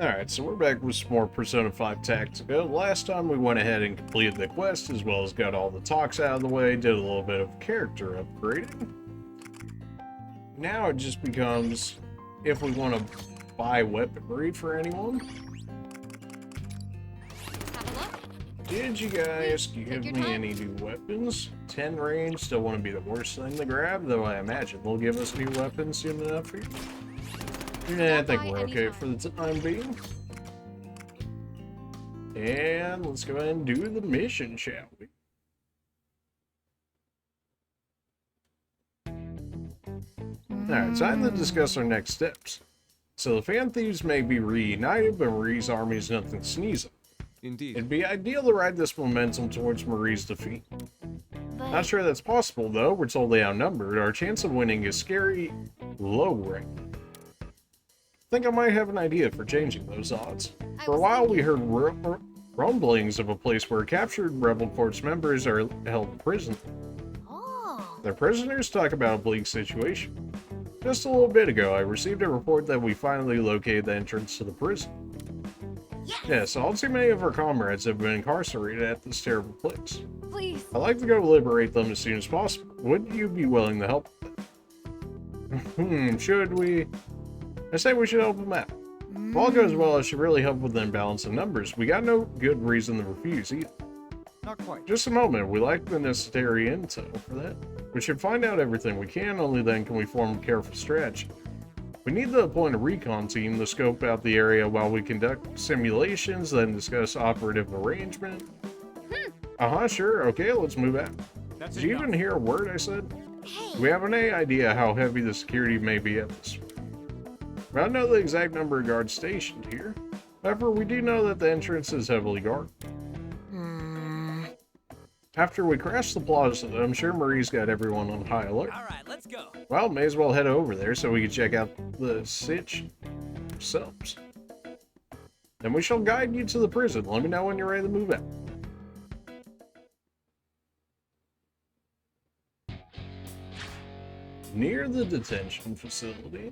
Alright, so we're back with some more Persona 5 Tactica. Last time we went ahead and completed the quest, as well as got all the talks out of the way, did a little bit of character upgrading. Now it just becomes if we want to buy weaponry for anyone. Did you guys give me any new weapons? 10 range, still want to be the worst thing to grab, though I imagine they'll give us new weapons soon enough here. Yeah, I think we're okay for the time being. And let's go ahead and do the mission, shall we? Alright, time to discuss our next steps. So the Fan Thieves may be reunited, but Marie's army is nothing to sneeze at. Indeed. It'd be ideal to ride this momentum towards Marie's defeat. Not sure that's possible, though. We're totally outnumbered. Our chance of winning is scary low right now. I think I might have an idea for changing those odds. For a while, we heard rumblings of a place where captured Rebel Corps members are held in prison. Their prisoners talk about a bleak situation. Just a little bit ago, I received a report that we finally located the entrance to the prison. Yes, all too many of our comrades have been incarcerated at this terrible place. Please. I'd like to go liberate them as soon as possible. Would you be willing to help them? Should we? I say we should help them out. If all goes well, it should really help with the imbalance in numbers. We got no good reason to refuse either. Not quite. Just a moment, we lack the necessary intel for that. We should find out everything we can, only then can we form a careful strategy. We need to appoint a recon team to scope out the area while we conduct simulations, then discuss operative arrangement. Sure, okay, let's move out. Did you even hear a word I said? Hey. Do we have any idea how heavy the security may be at this? I don't know the exact number of guards stationed here. However, we do know that the entrance is heavily guarded. After we crash the plaza, I'm sure Marie's got everyone on high alert. Alright, let's go. Well, may as well head over there so we can check out the sitch ourselves. Then we shall guide you to the prison. Let me know when you're ready to move out. Near the detention facility.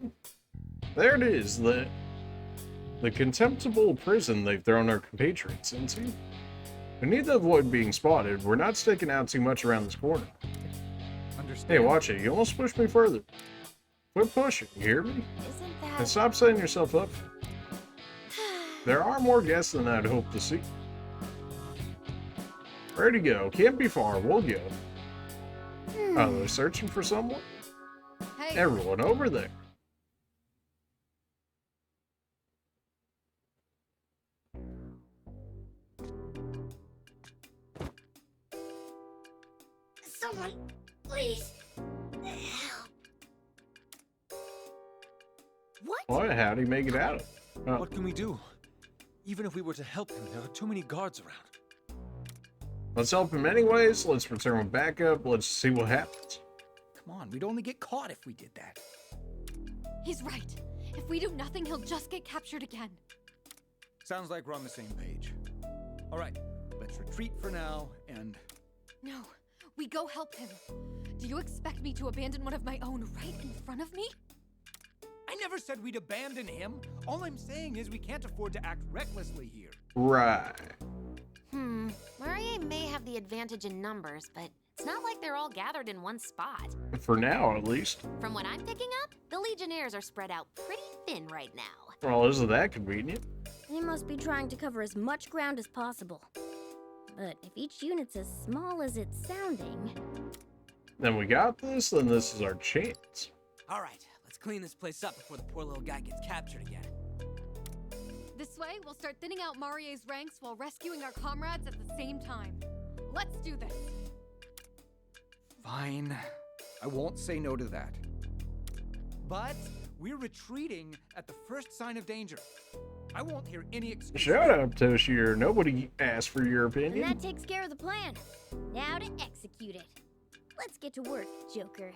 There it is, the contemptible prison they've thrown our compatriots into. We need to avoid being spotted. We're not sticking out too much around this corner. Understand. Hey, watch it. You almost pushed me further. Quit pushing, you hear me? Isn't that... And stop setting yourself up. There are more guests than I'd hoped to see. Ready to go. Can't be far. We'll go. Oh, they're searching for someone? Hey. Everyone over there. Someone, please. Help. What? Boy, how'd he make it out? Oh, What can we do? Even if we were to help him, there are too many guards around. let's help him anyways. Let's return him back up. Let's see what happens. Come on, we'd only get caught if we did that. He's right. If we do nothing, he'll just get captured again. Sounds like we're on the same page. All right, let's retreat for now, and... No, we go help him. Do you expect me to abandon one of my own right in front of me? I never said we'd abandon him. All I'm saying is we can't afford to act recklessly here. Right. Marie may have the advantage in numbers, but it's not like they're all gathered in one spot. For now, at least. From what I'm picking up, the Legionnaires are spread out pretty thin right now. Well, isn't that convenient? They must be trying to cover as much ground as possible. But if each unit's as small as it's sounding... Then we got this, then this is our chance. Alright, let's clean this place up before the poor little guy gets captured again. This way, we'll start thinning out Marie's ranks while rescuing our comrades at the same time. Let's do this. Fine. I won't say no to that. But we're retreating at the first sign of danger. I won't hear any excuses. Shut up, Toshir. Nobody asked for your And opinion. that takes care of the plan. Now to execute it. Let's get to work, Joker.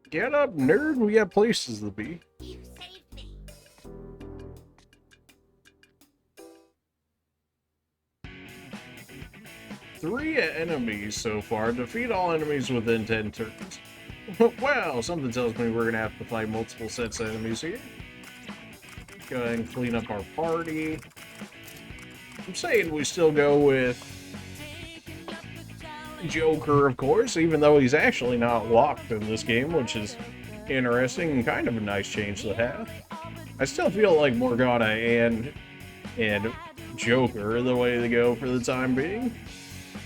Get up, nerd. We got places to be. You saved me. 3 enemies so far. Defeat all enemies within 10 turns. Well, something tells me we're gonna have to fight multiple sets of enemies here. Go ahead and clean up our party. I'm saying we still go with Joker, of course, even though he's actually not locked in this game, which is interesting and kind of a nice change to have. I still feel like Morgana and Joker are the way to go for the time being.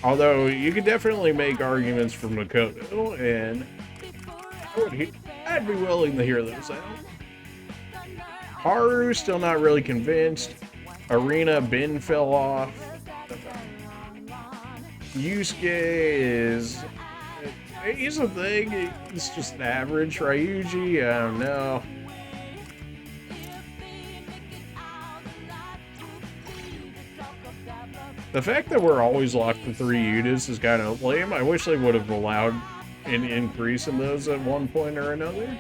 Although you could definitely make arguments for Makoto, and I'd be willing to hear those out. Haru, still not really convinced. Arena, Bin fell off. Yusuke is... he's a thing. He's just an average. Ryuji, I don't know. The fact that we're always locked to 3 units is kind of lame. I wish they would have allowed an increase in those at one point or another.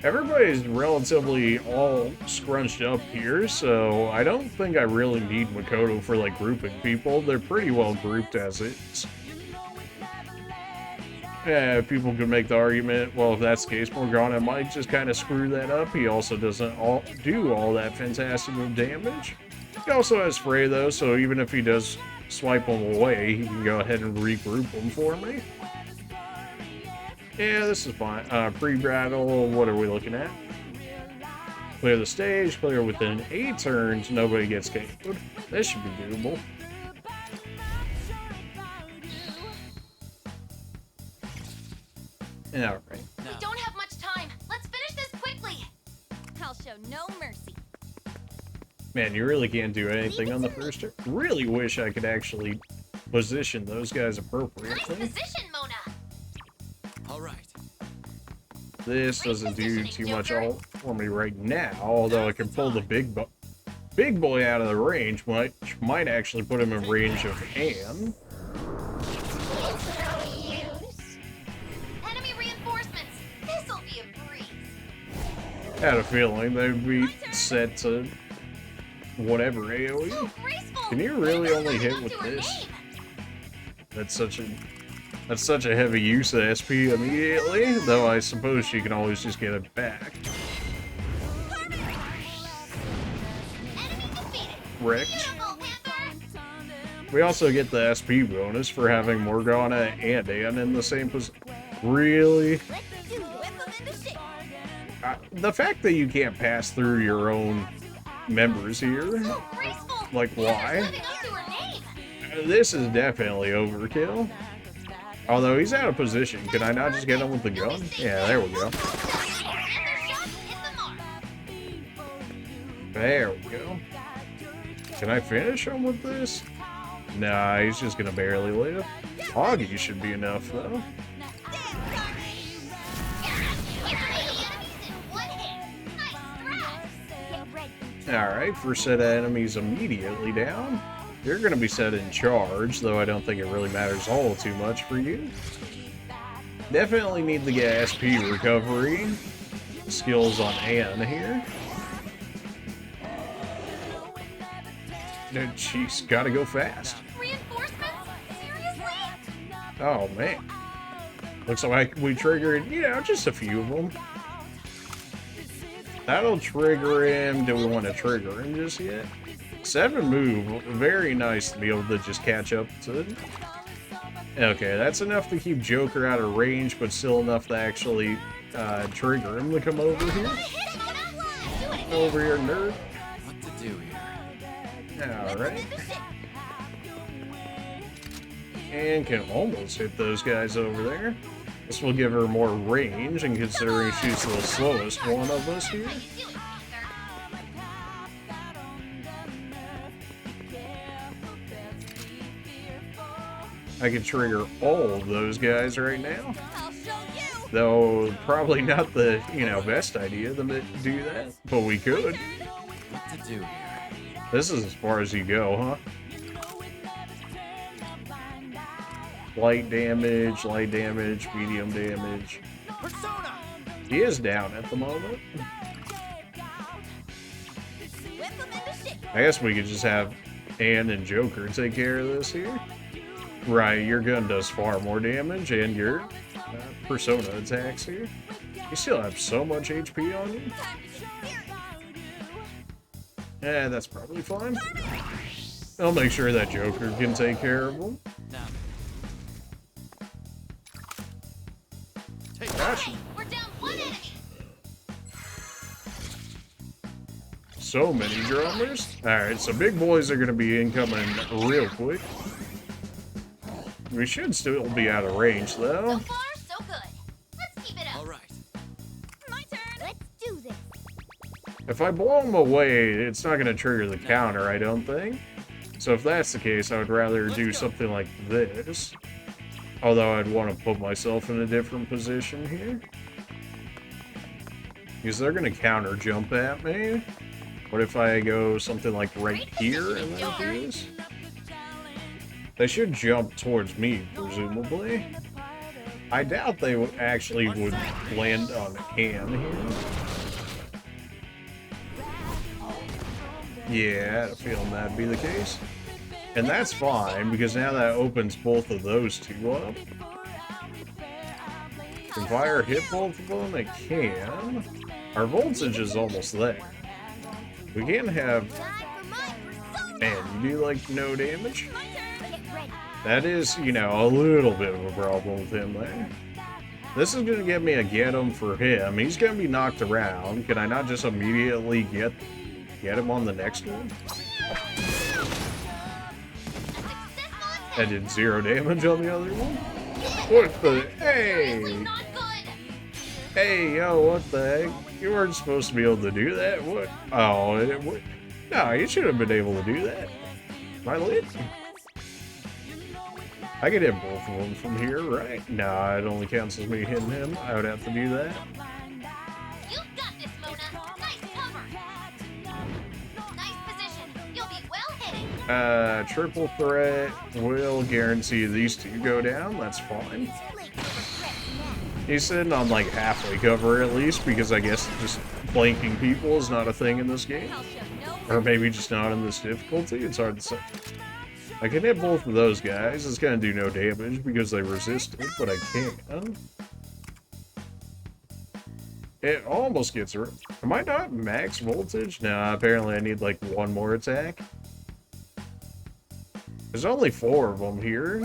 Everybody's relatively all scrunched up here, so I don't think I really need Makoto for like grouping people. They're pretty well grouped as is. Yeah, people could make the argument, well, if that's the case, Morgana might just kind of screw that up. He also doesn't do all that fantastic of damage. He also has Frey, though, so even if he does swipe them away, he can go ahead and regroup them for me. Yeah, this is fine. Pre-battle, what are we looking at? Clear the stage, clear within 8 turns, nobody gets KO'd. This should be doable. Alright. We don't have much time. Let's finish this quickly. I'll show no mercy. Man, you really can't do anything on the first turn. Really wish I could actually position those guys Nice appropriately. position, Mona. All right. This doesn't do too much all for me right now, although I can pull the big boy out of the range, which might actually put him in range of Anne. Enemy reinforcements. This'll be a breeze. Had a feeling they'd be set to whatever AoE. So graceful. Can you really only hit Up with to her this? name. That's such a heavy use of SP immediately, though I suppose you can always just get it back. Enemy defeated. Wrecked. Beautiful, Panther. We also get the SP bonus for having Morgana and Anne in the same position. Really? Let's do whip 'em into shape. The fact that you can't pass through your own members here, So graceful. like why? Living up to her name. This is definitely overkill. Although he's out of position, can I not just get him with the gun? Yeah, there we go. Panther shot hit the mark. There we go. Can I finish him with this? Nah, he's just gonna barely live. Augie should be enough, though. Alright, first set of enemies immediately down. You're gonna be set in charge, though I don't think it really matters all too much for you. Definitely need to get SP recovery skills on Anne here. Jeez, gotta go fast. Reinforcements? Seriously? Oh man. Looks like we triggered, you know, just a few of them. That'll trigger him. Do we want to trigger him just yet? 7 move. Very nice to be able to just catch up to it. Okay, that's enough to keep Joker out of range, but still enough to actually trigger him to come over here. Over here, nerd. What to do here? Alright. And can almost hit those guys over there. This will give her more range, and considering she's the slowest one of us here. I can trigger all of those guys right now. I'll show you. Though, probably not the, you know, best idea to do that. But we could. What to do here? This is as far as you go, huh? Light damage, medium damage. Persona! He is down at the moment. I guess we could just have Anne and Joker take care of this here. Right, your gun does far more damage, and your persona attacks here. You still have so much HP on you. Yeah, that's probably fine. I'll make sure that Joker can take care of him. Gotcha. We're down one enemy. So many drummers. Alright, so big boys are going to be incoming real quick. We should still be out of range, though. So far, so good. Let's keep it up. All right. My turn. Let's do this. If I blow him away, it's not going to trigger the counter, I don't think. So if that's the case, I would rather do something like this. Although I'd want to put myself in a different position here. Because they're going to counter jump at me. What if I go something like right here and then do this? They should jump towards me, presumably. I doubt they actually would land on him here. Yeah, I had a feeling that'd be the case. And that's fine, because now that opens both of those two up. Can fire hit both of them? It can. Our voltage is almost there. We can have... Man, you do, like, no damage? That is, you know, a little bit of a problem with him there. This is going to get me a get him for him. He's going to be knocked around. Can I not just immediately get him on the next one? I did 0 damage on the other one? What the... Hey! Hey, yo, what the heck? You weren't supposed to be able to do that? What? Oh, what? No, you should have been able to do that. Am I lit? I could hit both of them from here, right? Nah, it only counts as me hitting him. I would have to do that. You got this, Mona. Nice cover. Nice position. You'll be well hidden. Triple threat will guarantee these two go down. That's fine. He's sitting on like halfway cover at least, because I guess just flanking people is not a thing in this game. Or maybe just not in this difficulty. It's hard to say. I can hit both of those guys. It's gonna do no damage because they resisted, but I can. It almost gets rid. Am I not max voltage? Nah, apparently I need like one more attack. There's only 4 of them here.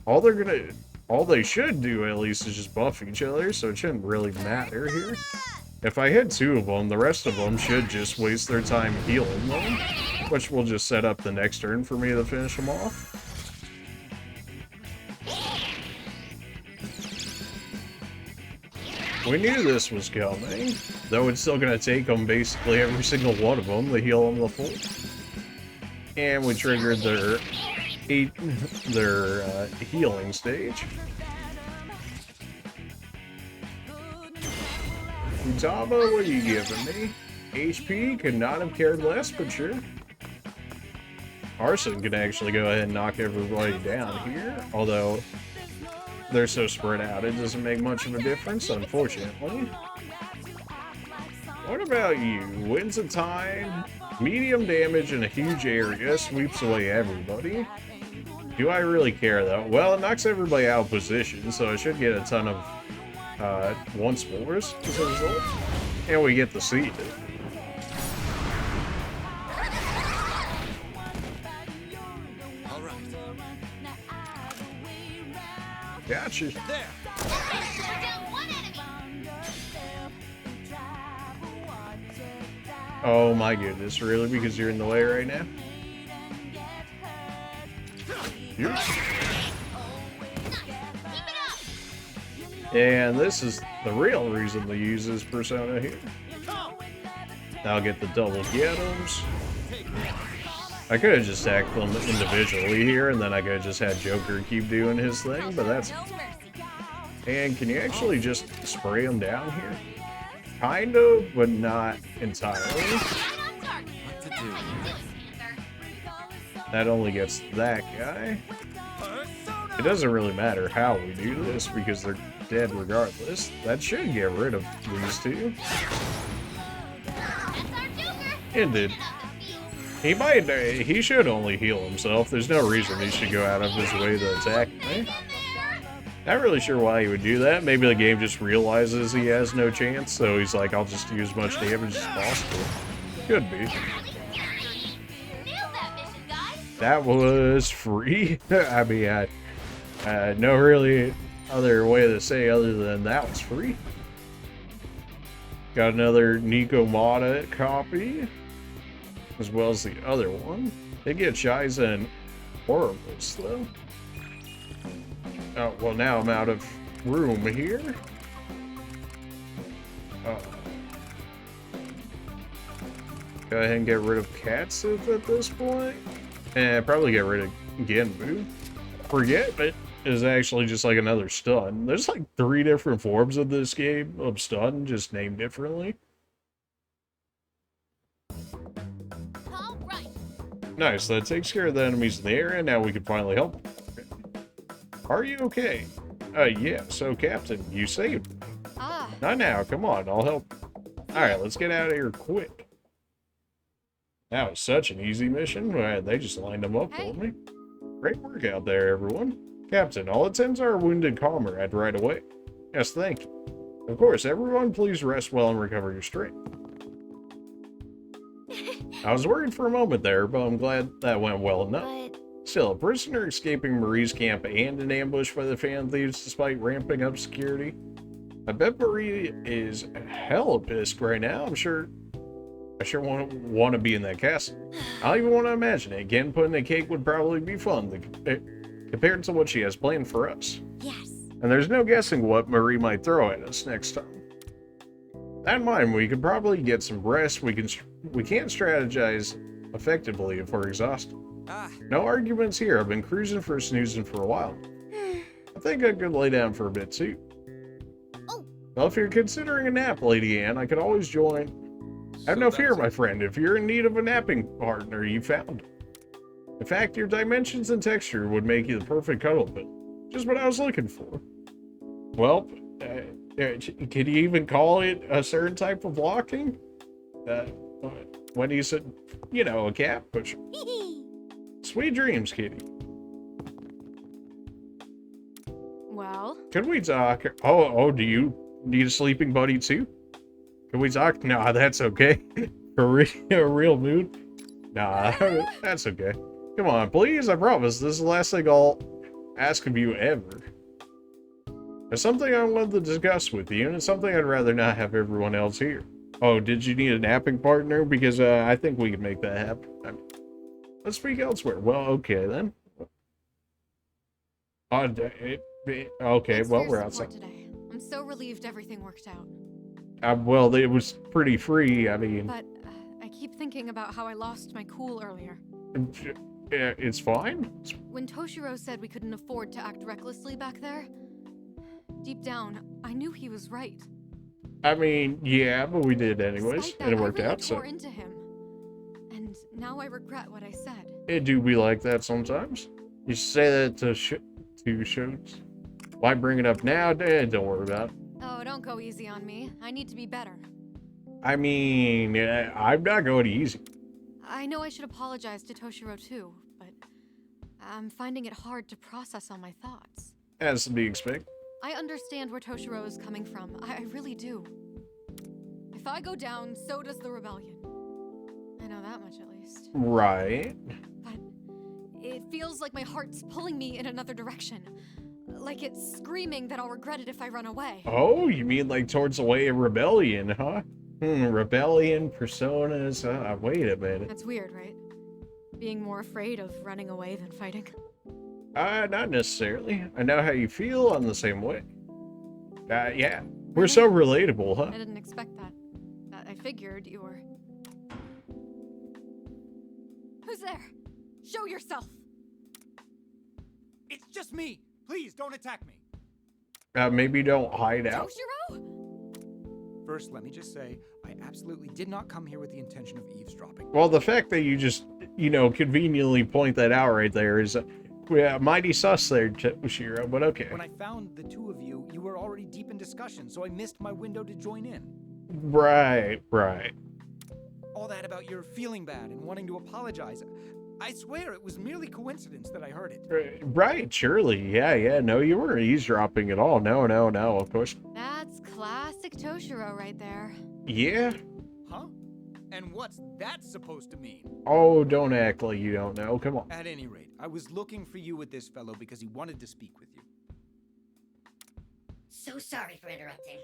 All they should do at least is just buff each other, so it shouldn't really matter here. If I hit 2 of them, the rest of them should just waste their time healing them, which will just set up the next turn for me to finish them off. We knew this was coming, though it's still going to take them basically every single one of them to heal them the full. And we triggered their healing stage. Utaba, what are you giving me? HP could not have cared less, but sure. Arson could actually go ahead and knock everybody down here, although they're so spread out, it doesn't make much of a difference, unfortunately. What about you? Wins a time, medium damage in a huge area, sweeps away everybody. Do I really care, though? Well, it knocks everybody out of position, so I should get a ton of one spores as a result. And we get the seed. Gotcha. Oh my goodness, really? Because you're in the way right now? Yeah. And this is the real reason to use this persona here. I'll get the double get-ems. I could have just attacked them individually here, and then I could have just had Joker keep doing his thing, but that's... And can you actually just spray him down here? Kind of, but not entirely. That only gets that guy. It doesn't really matter how we do this, because they're dead regardless. That should get rid of these two. It did. He should only heal himself. There's no reason he should go out of his way to attack me. Not really sure why he would do that. Maybe the game just realizes he has no chance, so he's like, I'll just use as much damage as possible. Could be. Nailed that mission, guys. That was free. I mean, no really other way to say other than that was free. Got another Nico Mata copy, as well as the other one. They get Shiza and Horribles, though. Oh, well, now I'm out of room here. Go ahead and get rid of Katsuf at this point. And probably get rid of Genbu. Forget it is actually just like another stun. There's like 3 different forms of this game of stun, just named differently. All right. Nice, that takes care of the enemies in the area. Now we can finally help. Are you okay? Yeah, so Captain, you saved me. Ah, Not now, come on, I'll help. Alright, let's get out of here quick. That was such an easy mission. They just lined them up for me. Great work out there, everyone. Captain, I'll attend to our wounded comrade right away. Yes, thank you. Of course, everyone please rest well and recover your strength. I was worried for a moment there, but I'm glad that went well enough. But Still, a prisoner escaping Marie's camp and an ambush by the fan thieves despite ramping up security. I bet Marie is hella pissed right now. I sure want to be in that castle. I don't even want to imagine it. Again, putting a cake would probably be fun compared to what she has planned for us. yes. And there's no guessing what Marie might throw at us next time. That in mind, we could probably get some rest. We can't strategize effectively if we're exhausted. No arguments here. I've been cruising for snoozing for a while. I think I could lay down for a bit too. Oh. Well, if you're considering a nap, Lady Anne, I could always join. Have no fear, my friend. If you're in need of a napping partner, you found it. In fact, your dimensions and texture would make you the perfect cuddle bit. Just what I was looking for. Well, could you even call it a certain type of walking? When you said, you know, a cat pusher. Sweet dreams, kitty. well, Could we talk? Oh, do you need a sleeping buddy too? Can we talk? Nah, that's okay. For a real mood? Nah, that's okay. Come on, please, I promise. This is the last thing I'll ask of you ever. There's something I wanted to discuss with you, and it's something I'd rather not have everyone else here. Oh, did you need a napping partner? Because I think we can make that happen. Let's speak elsewhere. Well, okay then. Okay, thanks well, for we're your outside. support today. I'm so relieved everything worked out. Well, it was pretty free. I mean, But I keep thinking about how I lost my cool earlier. it's fine. When Toshiro said we couldn't afford to act recklessly back there, deep down, I knew he was right. I mean, yeah, but we did anyways, Despite that, and it worked I really out. So tore into him. And now I regret what I said. it do be like that sometimes. You say that to shows. Why bring it up now? Don't worry about it. Oh, don't go easy on me. I need to be better. I mean, I'm not going easy. I know I should apologize to Toshiro too, but I'm finding it hard to process all my thoughts. As to be expected. I understand where Toshiro is coming from. I really do. If I go down, so does the rebellion. I know that much at least. Right. But it feels like my heart's pulling me in another direction. Like it's screaming that I'll regret it if I run away. Oh, you mean like towards the way of rebellion, huh? Rebellion, personas. Wait a minute. That's weird, right? Being more afraid of running away than fighting. Not necessarily. I know how you feel. I'm the same way. Yeah. We're so relatable, huh? I didn't expect that. I figured you were... Who's there? Show yourself! It's just me. Please don't attack me. Maybe don't hide out. Toshiro? First, let me just say, I absolutely did not come here with the intention of eavesdropping. Well, the fact that you just, conveniently point that out right there is mighty sus there, Toshiro, but okay. When I found the two of you, you were already deep in discussion, so I missed my window to join in. Right. All that about your feeling bad and wanting to apologize. I swear it was merely coincidence that I heard it. Right, surely. Yeah. No, you weren't eavesdropping at all. No, of course. That's classic Toshiro right there. Yeah. Huh? And what's that supposed to mean? Oh, don't act like you don't know. Come on. At any rate, I was looking for you with this fellow because he wanted to speak with you. So sorry for interrupting.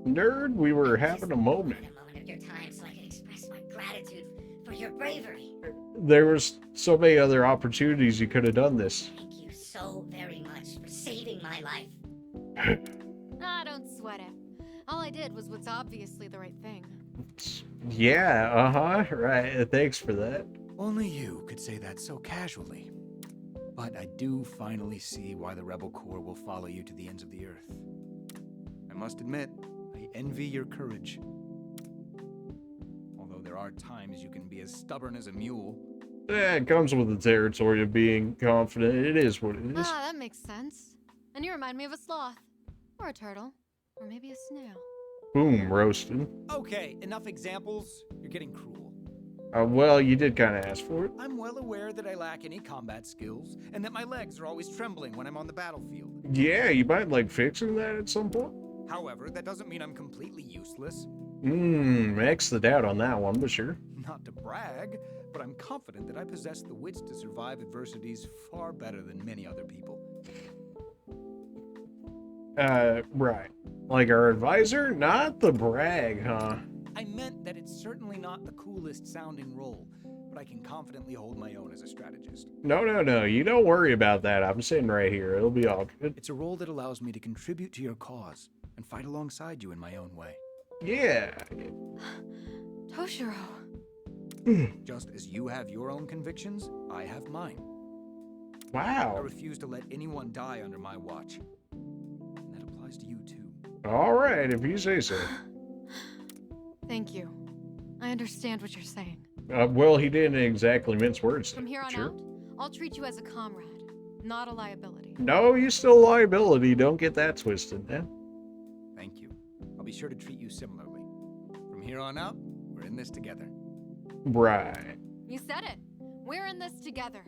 Nerd, we were having a moment. A moment of your time so I can express my gratitude for your bravery. There was so many other opportunities you could have done this. Thank you so very much for saving my life. Ah, don't sweat it. All I did was what's obviously the right thing. Yeah, right. Thanks for that. Only you could say that so casually. But I do finally see why the Rebel Corps will follow you to the ends of the earth. I must admit, I envy your courage. Although there are times you can be as stubborn as a mule. It comes with the territory of being confident. It is what it is. Ah, that makes sense. And you remind me of a sloth. Or a turtle. Or maybe a snail. Boom, roasted. Okay, enough examples. You're getting cruel. Well, you did kind of ask for it. I'm well aware that I lack any combat skills, and that my legs are always trembling when I'm on the battlefield. Yeah, you might like fixing that at some point. However, that doesn't mean I'm completely useless. X the doubt on that one, but sure. Not to brag, but I'm confident that I possess the wits to survive adversities far better than many other people. Right. Like our advisor? Not the brag, huh? I meant that it's certainly not the coolest sounding role, but I can confidently hold my own as a strategist. No. You don't worry about that. I'm sitting right here. It'll be all good. It's a role that allows me to contribute to your cause and fight alongside you in my own way. Yeah. Toshiro. Just as you have your own convictions, I have mine. I Wow. refuse to let anyone die under my watch. And that applies to you too. All right, if you say so. Thank you. I understand what you're saying. Well, he didn't exactly mince words. From here on Sure. out, I'll treat you as a comrade, not a liability. No, you're still a liability. Don't get that twisted, yeah? Thank you. I'll be sure to treat you similarly. From here on out, we're in this together. Right. You said it. We're in this together.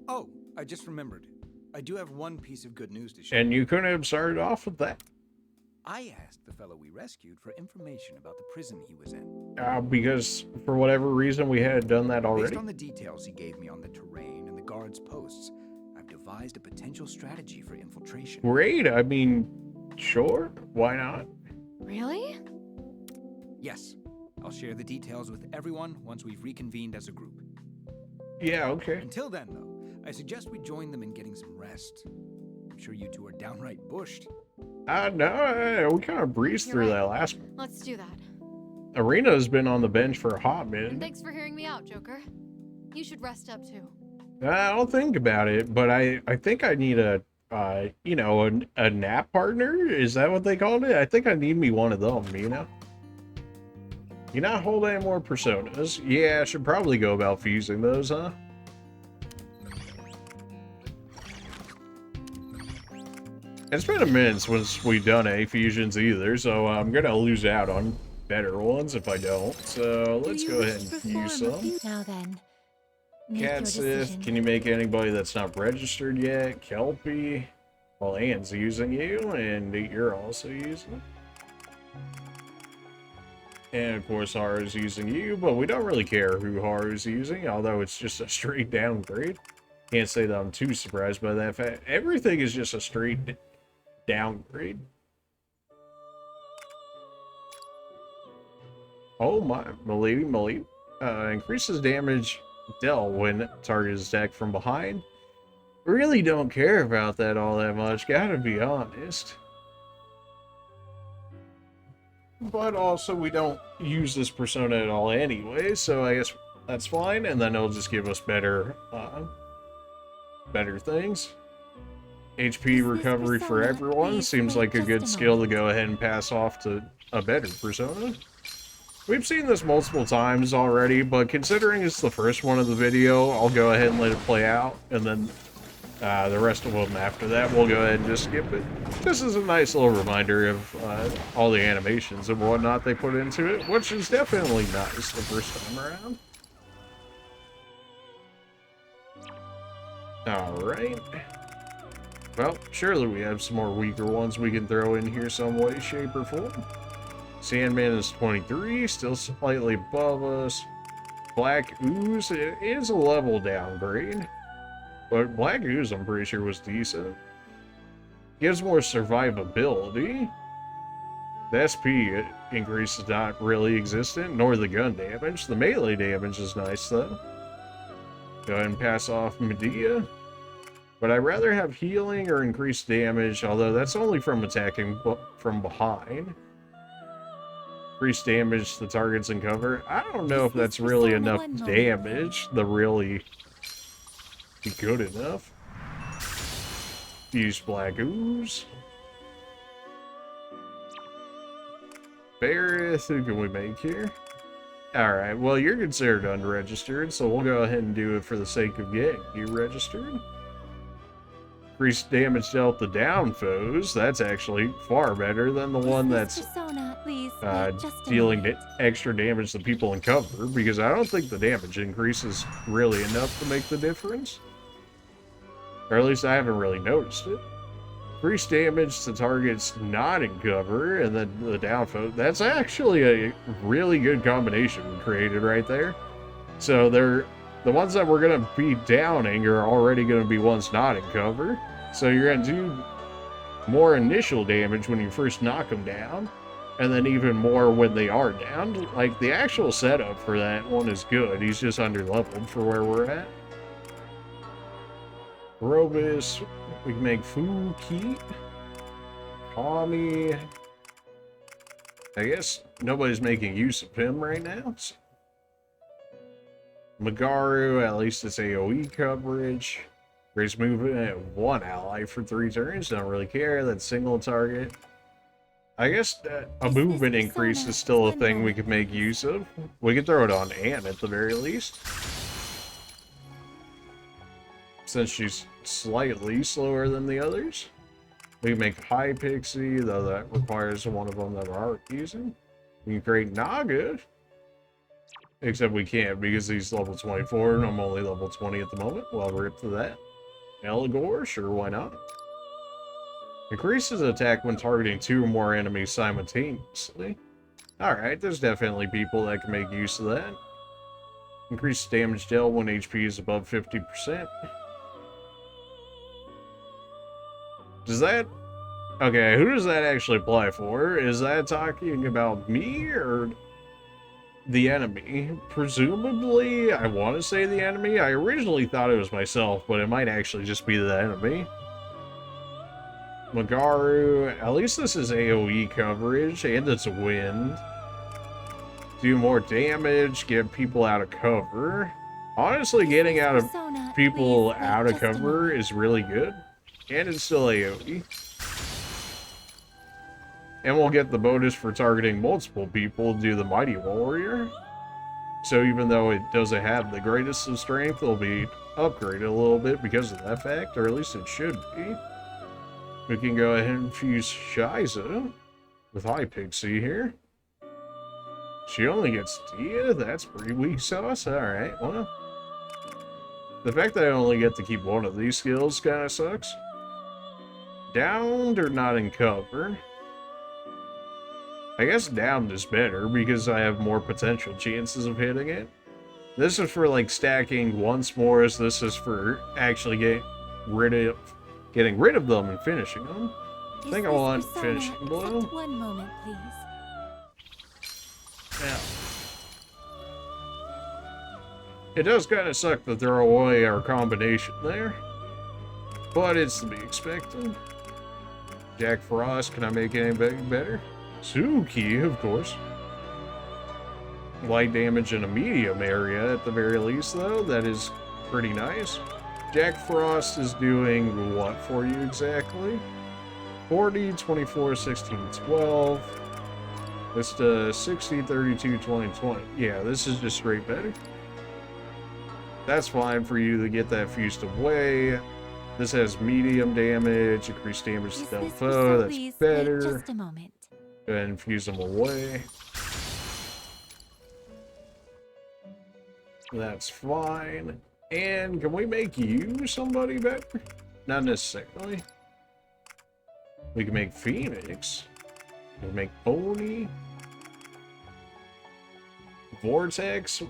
Oh, I just remembered. I do have one piece of good news to share. And you couldn't have started off with that. I asked the fellow we rescued for information about the prison he was in. Because for whatever reason we had done that Based already. on the details he gave me on the terrain and the guards' posts, I've devised a potential strategy for infiltration. Great. I mean, sure. Why not? Really? Yes, I'll share the details with everyone once we've reconvened as a group. Yeah, okay. Until then, though, I suggest we join them in getting some rest. I'm sure you two are downright bushed. No, we kind of breezed You're through right. that last one. Let's do that. Arena's been on the bench for a hot And minute. thanks for hearing me out, Joker. You should rest up too. I'll think about it, but I think I need a nap partner? Is that what they called it? I think I need me one of them, you know? You not hold any more personas? Yeah, I should probably go about fusing those, huh? It's been a minute since we've done any fusions either, so I'm gonna lose out on better ones if I don't. So let's go ahead and fuse some. Now then, make your Cat Sith, decision. can you make anybody that's not registered yet? Kelpie. Well, Anne's using you, and you're also using it. And of course, Haru's using you, but we don't really care who Haru's using, although it's just a straight downgrade. Can't say that I'm too surprised by that fact. Everything is just a straight downgrade. Oh my, Milady. Increases damage dealt when target is attacked from behind. Really don't care about that all that much, gotta be honest. But also, we don't use this persona at all anyway, so I guess that's fine, and then it'll just give us better things. HP recovery for everyone seems like a good skill to go ahead and pass off to a better persona. We've seen this multiple times already, but considering it's the first one of the video, I'll go ahead and let it play out, and then the rest of them after that, we'll go ahead and just skip it. This is a nice little reminder of all the animations and whatnot they put into it, which is definitely nice the first time around. Alright. Well, surely we have some more weaker ones we can throw in here some way, shape, or form. Sandman is 23, still slightly above us. Black Ooze is a level downgrade. But Black Ooze, I'm pretty sure, was decent. Gives more survivability. The SP increase is not really existent, nor the gun damage. The melee damage is nice, though. Go ahead and pass off Medea. But I'd rather have healing or increased damage, although that's only from attacking from behind. Increased damage to targets and cover. I don't know if that's really enough damage to really be good enough. Use Black Ooze. Barith, who can we make here? Alright, well, you're considered unregistered, so we'll go ahead and do it for the sake of getting you registered. Increased damage dealt to down foes. That's actually far better than the one that's dealing extra damage to people in cover, because I don't think the damage increase is really enough to make the difference. Or at least I haven't really noticed it. Increased damage to targets not in cover, and then the down foe. That's actually a really good combination we created right there. So they're the ones that we're going to be downing are already going to be ones not in cover. So you're going to do more initial damage when you first knock them down, and then even more when they are down. Like, the actual setup for that one is good. He's just under-leveled for where we're at. Robus, we can make Fuki. Tommy. I guess nobody's making use of him right now. So. Magaru, at least it's AoE coverage. Raise movement at one ally for 3 turns. Don't really care. That's single target. I guess a movement increase is still a thing we could make use of. We could throw it on Anne at the very least. Since she's slightly slower than the others. We can make High Pixie, though that requires one of them that we're already using. We can create Naga. Except we can't because he's level 24 and I'm only level 20 at the moment. Well, we're up to that. Eligor, sure, why not? Increases attack when targeting 2 or more enemies simultaneously. Alright, there's definitely people that can make use of that. Increases damage dealt when HP is above 50%. Does that... Okay, who does that actually apply for? Is that talking about me or the enemy? Presumably, I want to say the enemy. I originally thought it was myself, but it might actually just be the enemy. Magaru, at least this is AoE coverage, and it's wind. Do more damage, get people out of cover. Honestly, getting out of people out of cover is really good. And it's still AoE. And we'll get the bonus for targeting multiple people, do the Mighty Warrior. So even though it doesn't have the greatest of strength, it'll be upgraded a little bit because of that fact, or at least it should be. We can go ahead and fuse Shiza with High Pixie here. She only gets Dia? That's pretty weak sauce. Alright, well. The fact that I only get to keep one of these skills kind of sucks. Downed or not in cover? I guess downed is better because I have more potential chances of hitting it. This is for like stacking once more, as this is for actually getting rid of them and finishing them. I think I want finishing blow. One moment, please. Now, it does kind of suck to throw away our combination there, but it's to be expected. Jack Frost, can I make anything better? Suki, of course. Light damage in a medium area at the very least, though. That is pretty nice. Jack Frost is doing what for you exactly? 40, 24, 16, 12. This does 60, 32, 20, 20. Yeah, this is just straight better. That's fine for you to get that fused away. This has medium damage, increased damage to stealth foe. That's better. Just a moment. Go ahead and fuse them away. That's fine. And can we make you somebody better? Not necessarily. We can make Phoenix. We can make Oni. Vortex.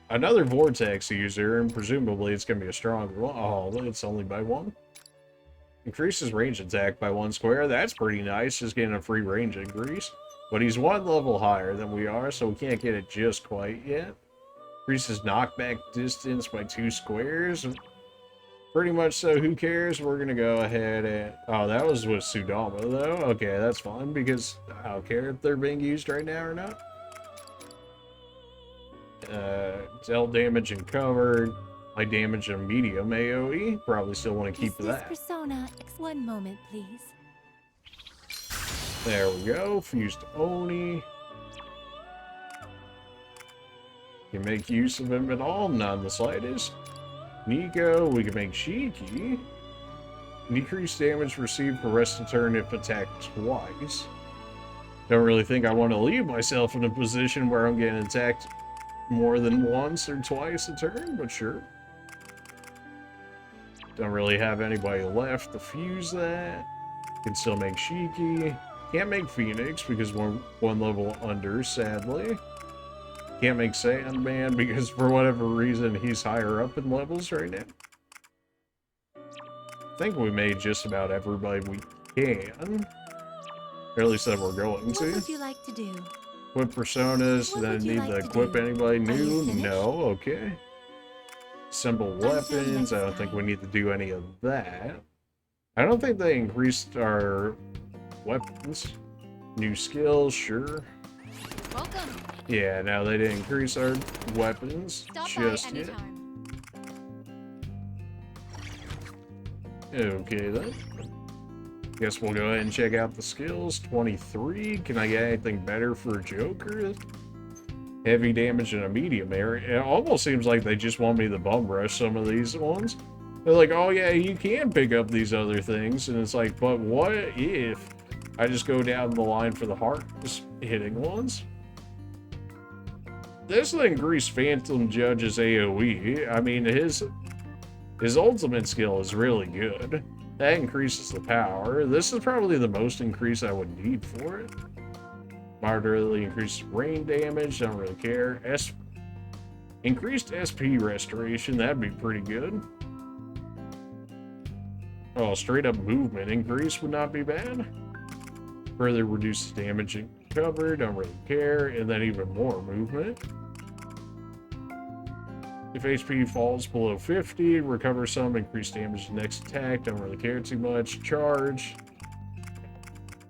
Another Vortex user, and presumably it's going to be a stronger one. Oh, it's only by 1. Increases range attack by 1 square. That's pretty nice, just getting a free range increase. But he's 1 level higher than we are, so we can't get it just quite yet. Increases knockback distance by 2 squares. Pretty much so, who cares? We're going to go ahead and... Oh, that was with Sudama, though. Okay, that's fine, because I don't care if they're being used right now or not. Dealt damage and covered. Light damage and medium AoE. Probably still want to keep that. Persona, one moment, please. There we go. Fused Oni. Can make use of him at all? None the slightest. Nico, we can make Shiki. Decrease damage received for rest of turn if attacked twice. Don't really think I want to leave myself in a position where I'm getting attacked more than once or twice a turn, but sure. Don't really have anybody left to fuse that. Can still make Shiki. Can't make Phoenix because we're 1 level under, sadly. Can't make Sandman because for whatever reason he's higher up in levels right now. I think we made just about everybody we can. Or at least that we're going to. What would you like to do? Equip personas, What then would you need like to to equip do? anybody Are you new? finished? No, okay. Assemble Until weapons, I don't next think we time. need to do any of that. I don't think they increased our weapons. New skills, sure. Welcome. Yeah, no, they didn't increase our weapons Stop by just yet. anytime. Okay then. Guess we'll go ahead and check out the skills. 23. Can I get anything better for Joker? Heavy damage in a medium area. It almost seems like they just want me to bum rush some of these ones. They're like, oh yeah, you can pick up these other things. And it's like, but what if I just go down the line for the hard hitting ones? This will increase Phantom Judge's AoE. I mean, his ultimate skill is really good. That increases the power. This is probably the most increase I would need for it. Moderately increased rain damage, don't really care. Increased SP restoration, that'd be pretty good. Oh, straight up movement increase would not be bad. Further reduces damage and cover, don't really care. And then even more movement. If HP falls below 50, recover some, increase damage next attack, don't really care too much. Charge.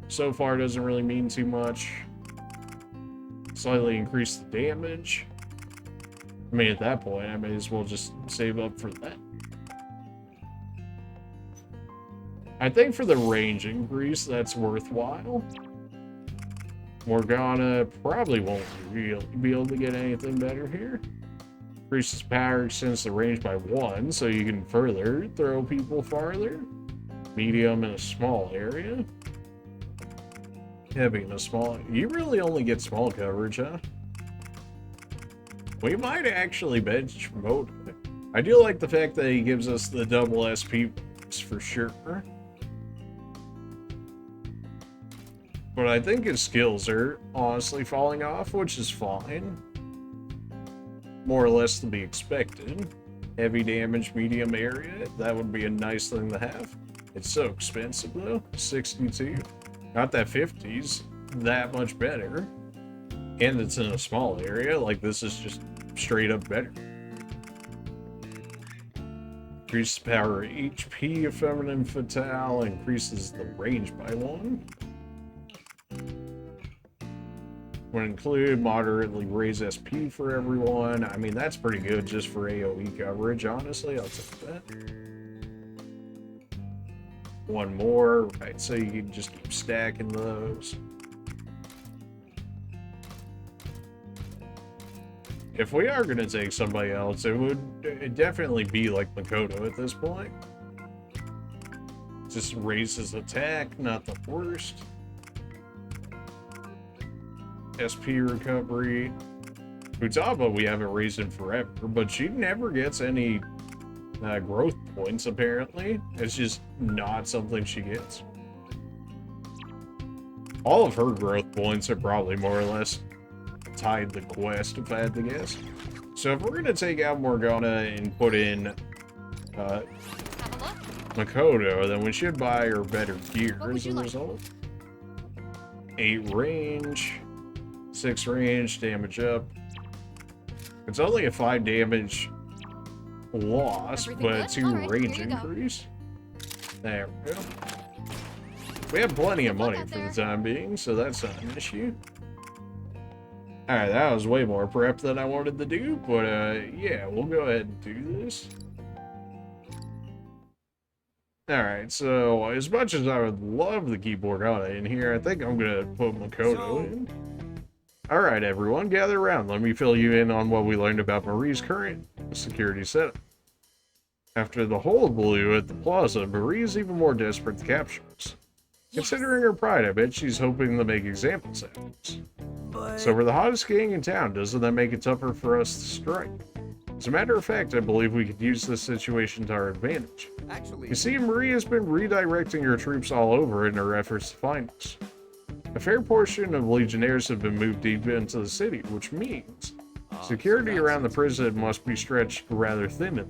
So far doesn't really mean too much. Slightly increase the damage. I mean, at that point, I may as well just save up for that. I think for the range increase, that's worthwhile. Morgana probably won't really be able to get anything better here. Increases power, extends the range by 1, so you can further throw people farther. Medium in a small area. Heavy in a small... You really only get small coverage, huh? We might actually bench Moda. I do like the fact that he gives us the double SP for sure. But I think his skills are honestly falling off, which is fine. More or less to be expected. Heavy damage, medium area. That would be a nice thing to have. It's so expensive though. 62. Not that 50's that much better. And it's in a small area. Like, this is just straight up better. Increases power HP of Feminine Fatale. Increases the range by 1. When included, moderately raise SP for everyone. I mean, that's pretty good just for AoE coverage, honestly. I'll take that. One more, right? So you can just keep stacking those. If we are going to take somebody else, it'd definitely be like Makoto at this point. Just raises attack, not the worst. SP recovery. Futaba, we haven't raised in forever, but she never gets any growth points, apparently. It's just not something she gets. All of her growth points are probably more or less tied to quest, if I had to guess. So if we're going to take out Morgana and put in Makoto, then we should buy her better gear as a result. 8 range, 6 range, damage up. It's only a 5 damage loss, but a 2 range increase. There we go. We have plenty of money for the time being, so that's not an issue. Alright, that was way more prep than I wanted to do, but yeah, we'll go ahead and do this. Alright, so as much as I would love to keep Morgana in here, I think I'm gonna put Makoto in. Alright everyone, gather around. Let me fill you in on what we learned about Marie's current security setup. After the hullabaloo at the plaza, Marie is even more desperate to capture us. Considering her pride, I bet she's hoping to make examples out of us. So we're the hottest gang in town, doesn't that make it tougher for us to strike? As a matter of fact, I believe we could use this situation to our advantage. Actually, You see, Marie has been redirecting her troops all over in her efforts to find us. A fair portion of legionnaires have been moved deep into the city, which means security around the prison must be stretched rather thin.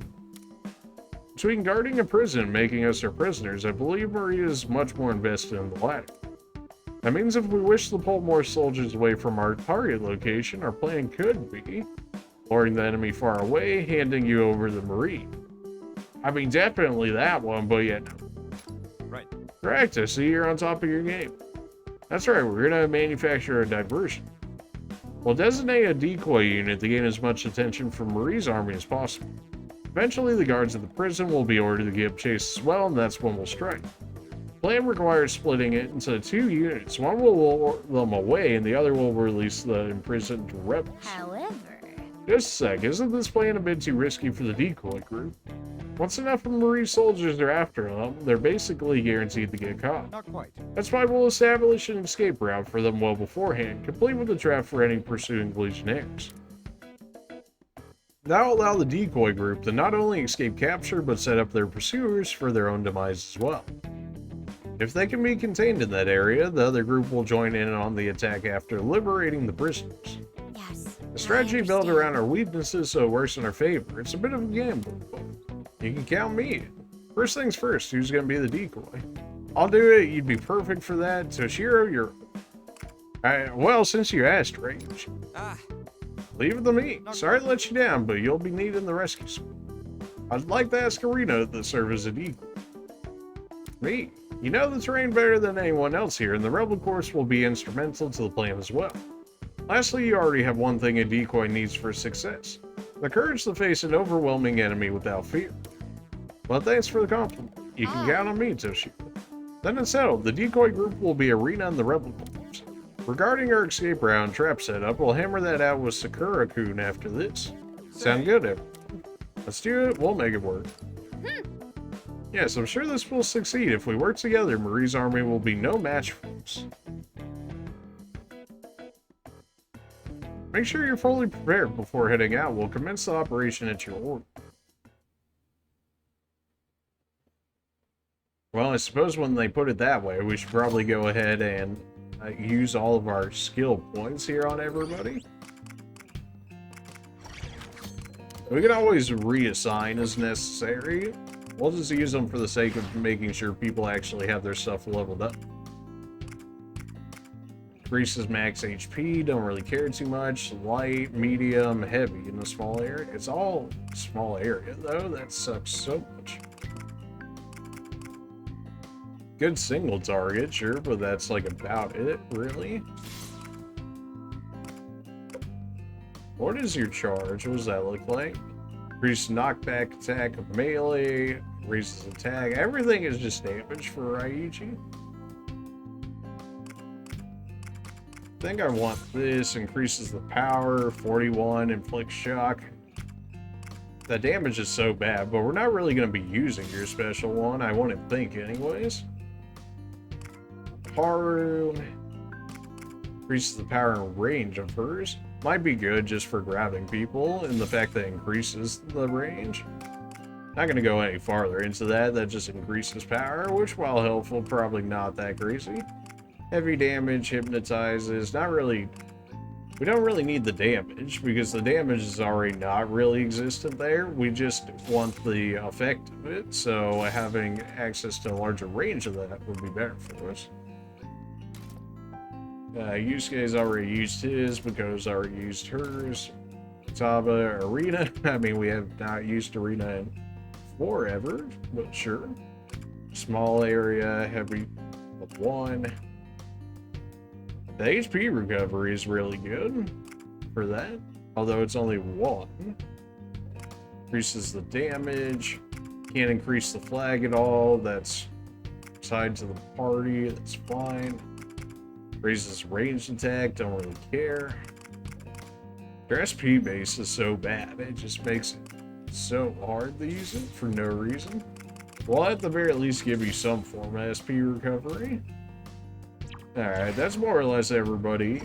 Between guarding a prison and making us our prisoners, I believe Marie is much more invested in the latter. That means if we wish to pull more soldiers away from our target location, our plan could be luring the enemy far away, handing you over to Marie. I mean, definitely that one, but yet. right. Correct, I see you're on top of your game. That's right, we're gonna manufacture a diversion. We'll designate a decoy unit to gain as much attention from Marie's army as possible. Eventually, the guards at the prison will be ordered to give chase as well, and that's when we'll strike. The plan requires splitting it into 2 units. One will lure them away, and the other will release the imprisoned rebels. However, Just a sec, isn't this plan a bit too risky for the decoy group? Once enough of Marie's soldiers are after them, they're basically guaranteed to get caught. Not quite. That's why we'll establish an escape route for them well beforehand, complete with a trap for any pursuing legionnaires. That'll allow the decoy group to not only escape capture, but set up their pursuers for their own demise as well. If they can be contained in that area, the other group will join in on the attack after liberating the prisoners. yes. A strategy built around our weaknesses so it works in our favor. It's a bit of a gamble, but you can count me in. First things first, who's going to be the decoy? I'll do it, you'd be perfect for that. Toshiro, you're... well, since you asked, Range. Leave it to me. Sorry to let you down, but you'll be needing the rescue squad. I'd like to ask Arena to serve as a decoy. Me. You know the terrain better than anyone else here, and the Rebel Course will be instrumental to the plan as well. Lastly, you already have one thing a decoy needs for success. The courage to face an overwhelming enemy without fear. Well, thanks for the compliment. You can count on me, Toshiro. Then it's settled. The decoy group will be Arena and the Rebel Corps. Regarding our escape route and trap setup, we'll hammer that out with Sakura-kun after this. Sound good, everyone? Let's do it. We'll make it work. Yes, I'm sure this will succeed. If we work together, Marie's army will be no match for us. Make sure you're fully prepared before heading out. We'll commence the operation at your order. Well, I suppose when they put it that way, we should probably go ahead and use all of our skill points here on everybody. We can always reassign as necessary. We'll just use them for the sake of making sure people actually have their stuff leveled up. Increases max HP, don't really care too much. Light, medium, heavy in the small area. It's all small area though, that sucks so much. Good single target, sure, but that's like about it, really. What is your charge? What does that look like? Increase knockback attack of melee, raises attack. Everything is just damage for Ryuji. I think I want this. Increases the power, 41, inflicts shock. The damage is so bad, but we're not really going to be using your special one, I wouldn't think anyways. Haru increases the power and range of hers. might be good just for grabbing people, and the fact that it increases the range. Not going to go any farther into that. That just increases power, which, while helpful, probably not that crazy. Heavy damage, hypnotizes, not really... We don't really need the damage, because the damage is already not really existent there. We just want the effect of it, so having access to a larger range of that would be better for us. Yusuke's already used his, Mako's already used hers. Taba, Arena. I mean, we have not used Arena in forever, but sure. Small area, heavy of 1. The HP recovery is really good for that, although it's only 1. Increases the damage. Can't increase the flag at all. That's tied to the party. That's fine. Raises ranged attack. Don't really care. Their SP base is so bad. It just makes it so hard to use it for no reason. We'll at the very least give you some form of SP recovery. Alright, that's more or less everybody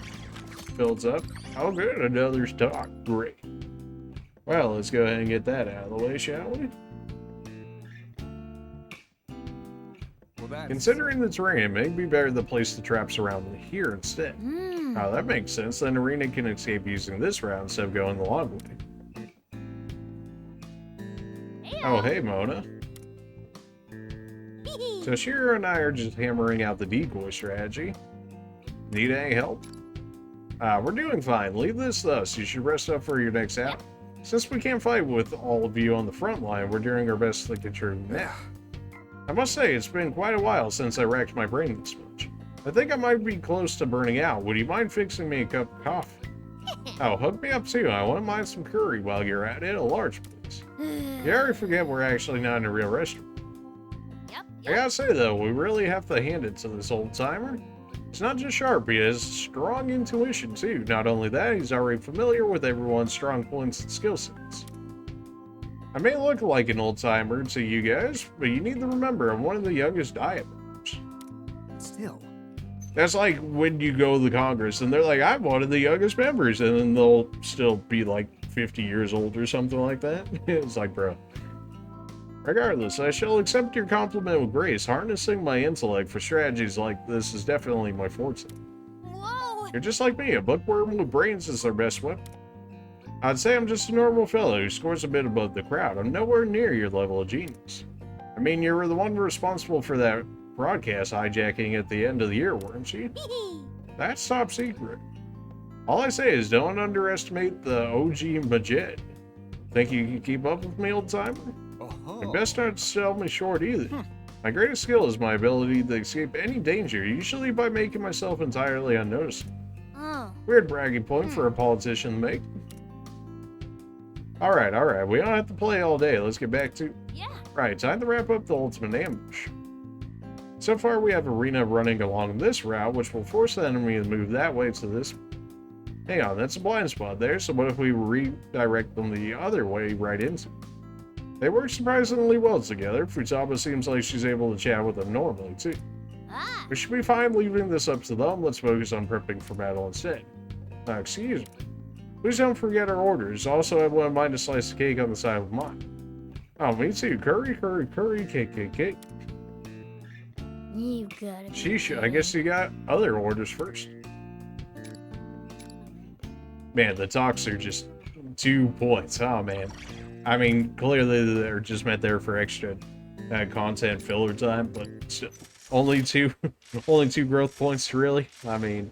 builds up. Oh good, another stock. Great. Well, let's go ahead and get that out of the way, shall we? Considering the terrain, it may be better to place the traps around here instead. Oh, that makes sense. Then Arena can escape using this route instead of going the long way. Oh, hey, Mona. So Shiro and I are just hammering out the decoy strategy. Need any help? We're doing fine. Leave this to us. You should rest up for your next out. Since we can't fight with all of you on the front line, we're doing our best to get your nap. I must say, it's been quite a while since I racked my brain this much. I think I might be close to burning out. Would you mind fixing me a cup of coffee? Oh, hook me up too. I wouldn't mind some curry while you're at it. A large place. You already forget we're actually not in a real restaurant. I gotta say though, we really have to hand it to this old timer. He's not just sharp, he has strong intuition too. Not only that, he's already familiar with everyone's strong points and skill sets. I may look like an old timer to you guys, but you need to remember I'm one of the youngest diet members. Still. That's like when you go to the Congress and they're like, I'm one of the youngest members, and then they'll still be like 50 years old or something like that. It's like, bro. Regardless, I shall accept your compliment with grace. Harnessing my intellect for strategies like this is definitely my forte. Whoa! You're just like me, a bookworm with brains is their best weapon. I'd say I'm just a normal fellow who scores a bit above the crowd. I'm nowhere near your level of genius. I mean, you were the one responsible for that broadcast hijacking at the end of the year, weren't you? That's top secret. All I say is don't underestimate the OG Majed. Think you can keep up with me, old timer? And best not to sell me short either. My greatest skill is my ability to escape any danger, usually by making myself entirely unnoticed. Weird bragging point for a politician to make. Alright, we don't have to play all day. Let's get back to... Right, time to wrap up the ultimate ambush. So far we have Arena running along this route, which will force the enemy to move that way to this. Hang on, that's a blind spot there, so what if we redirect them the other way right into it? They work surprisingly well together. Futaba seems like she's able to chat with them normally, too. We should be fine leaving this up to them. Let's focus on prepping for battle instead. Excuse me. Please don't forget our orders. Also, I wouldn't mind a slice of cake on the side of mine. Oh, me too. Curry, cake. You gotta be Sheesh, I guess you got other orders first. Man, the talks are just 2 points. Oh, man. I mean, clearly they're just meant there for extra content filler time, but still, only two growth points, really. I mean,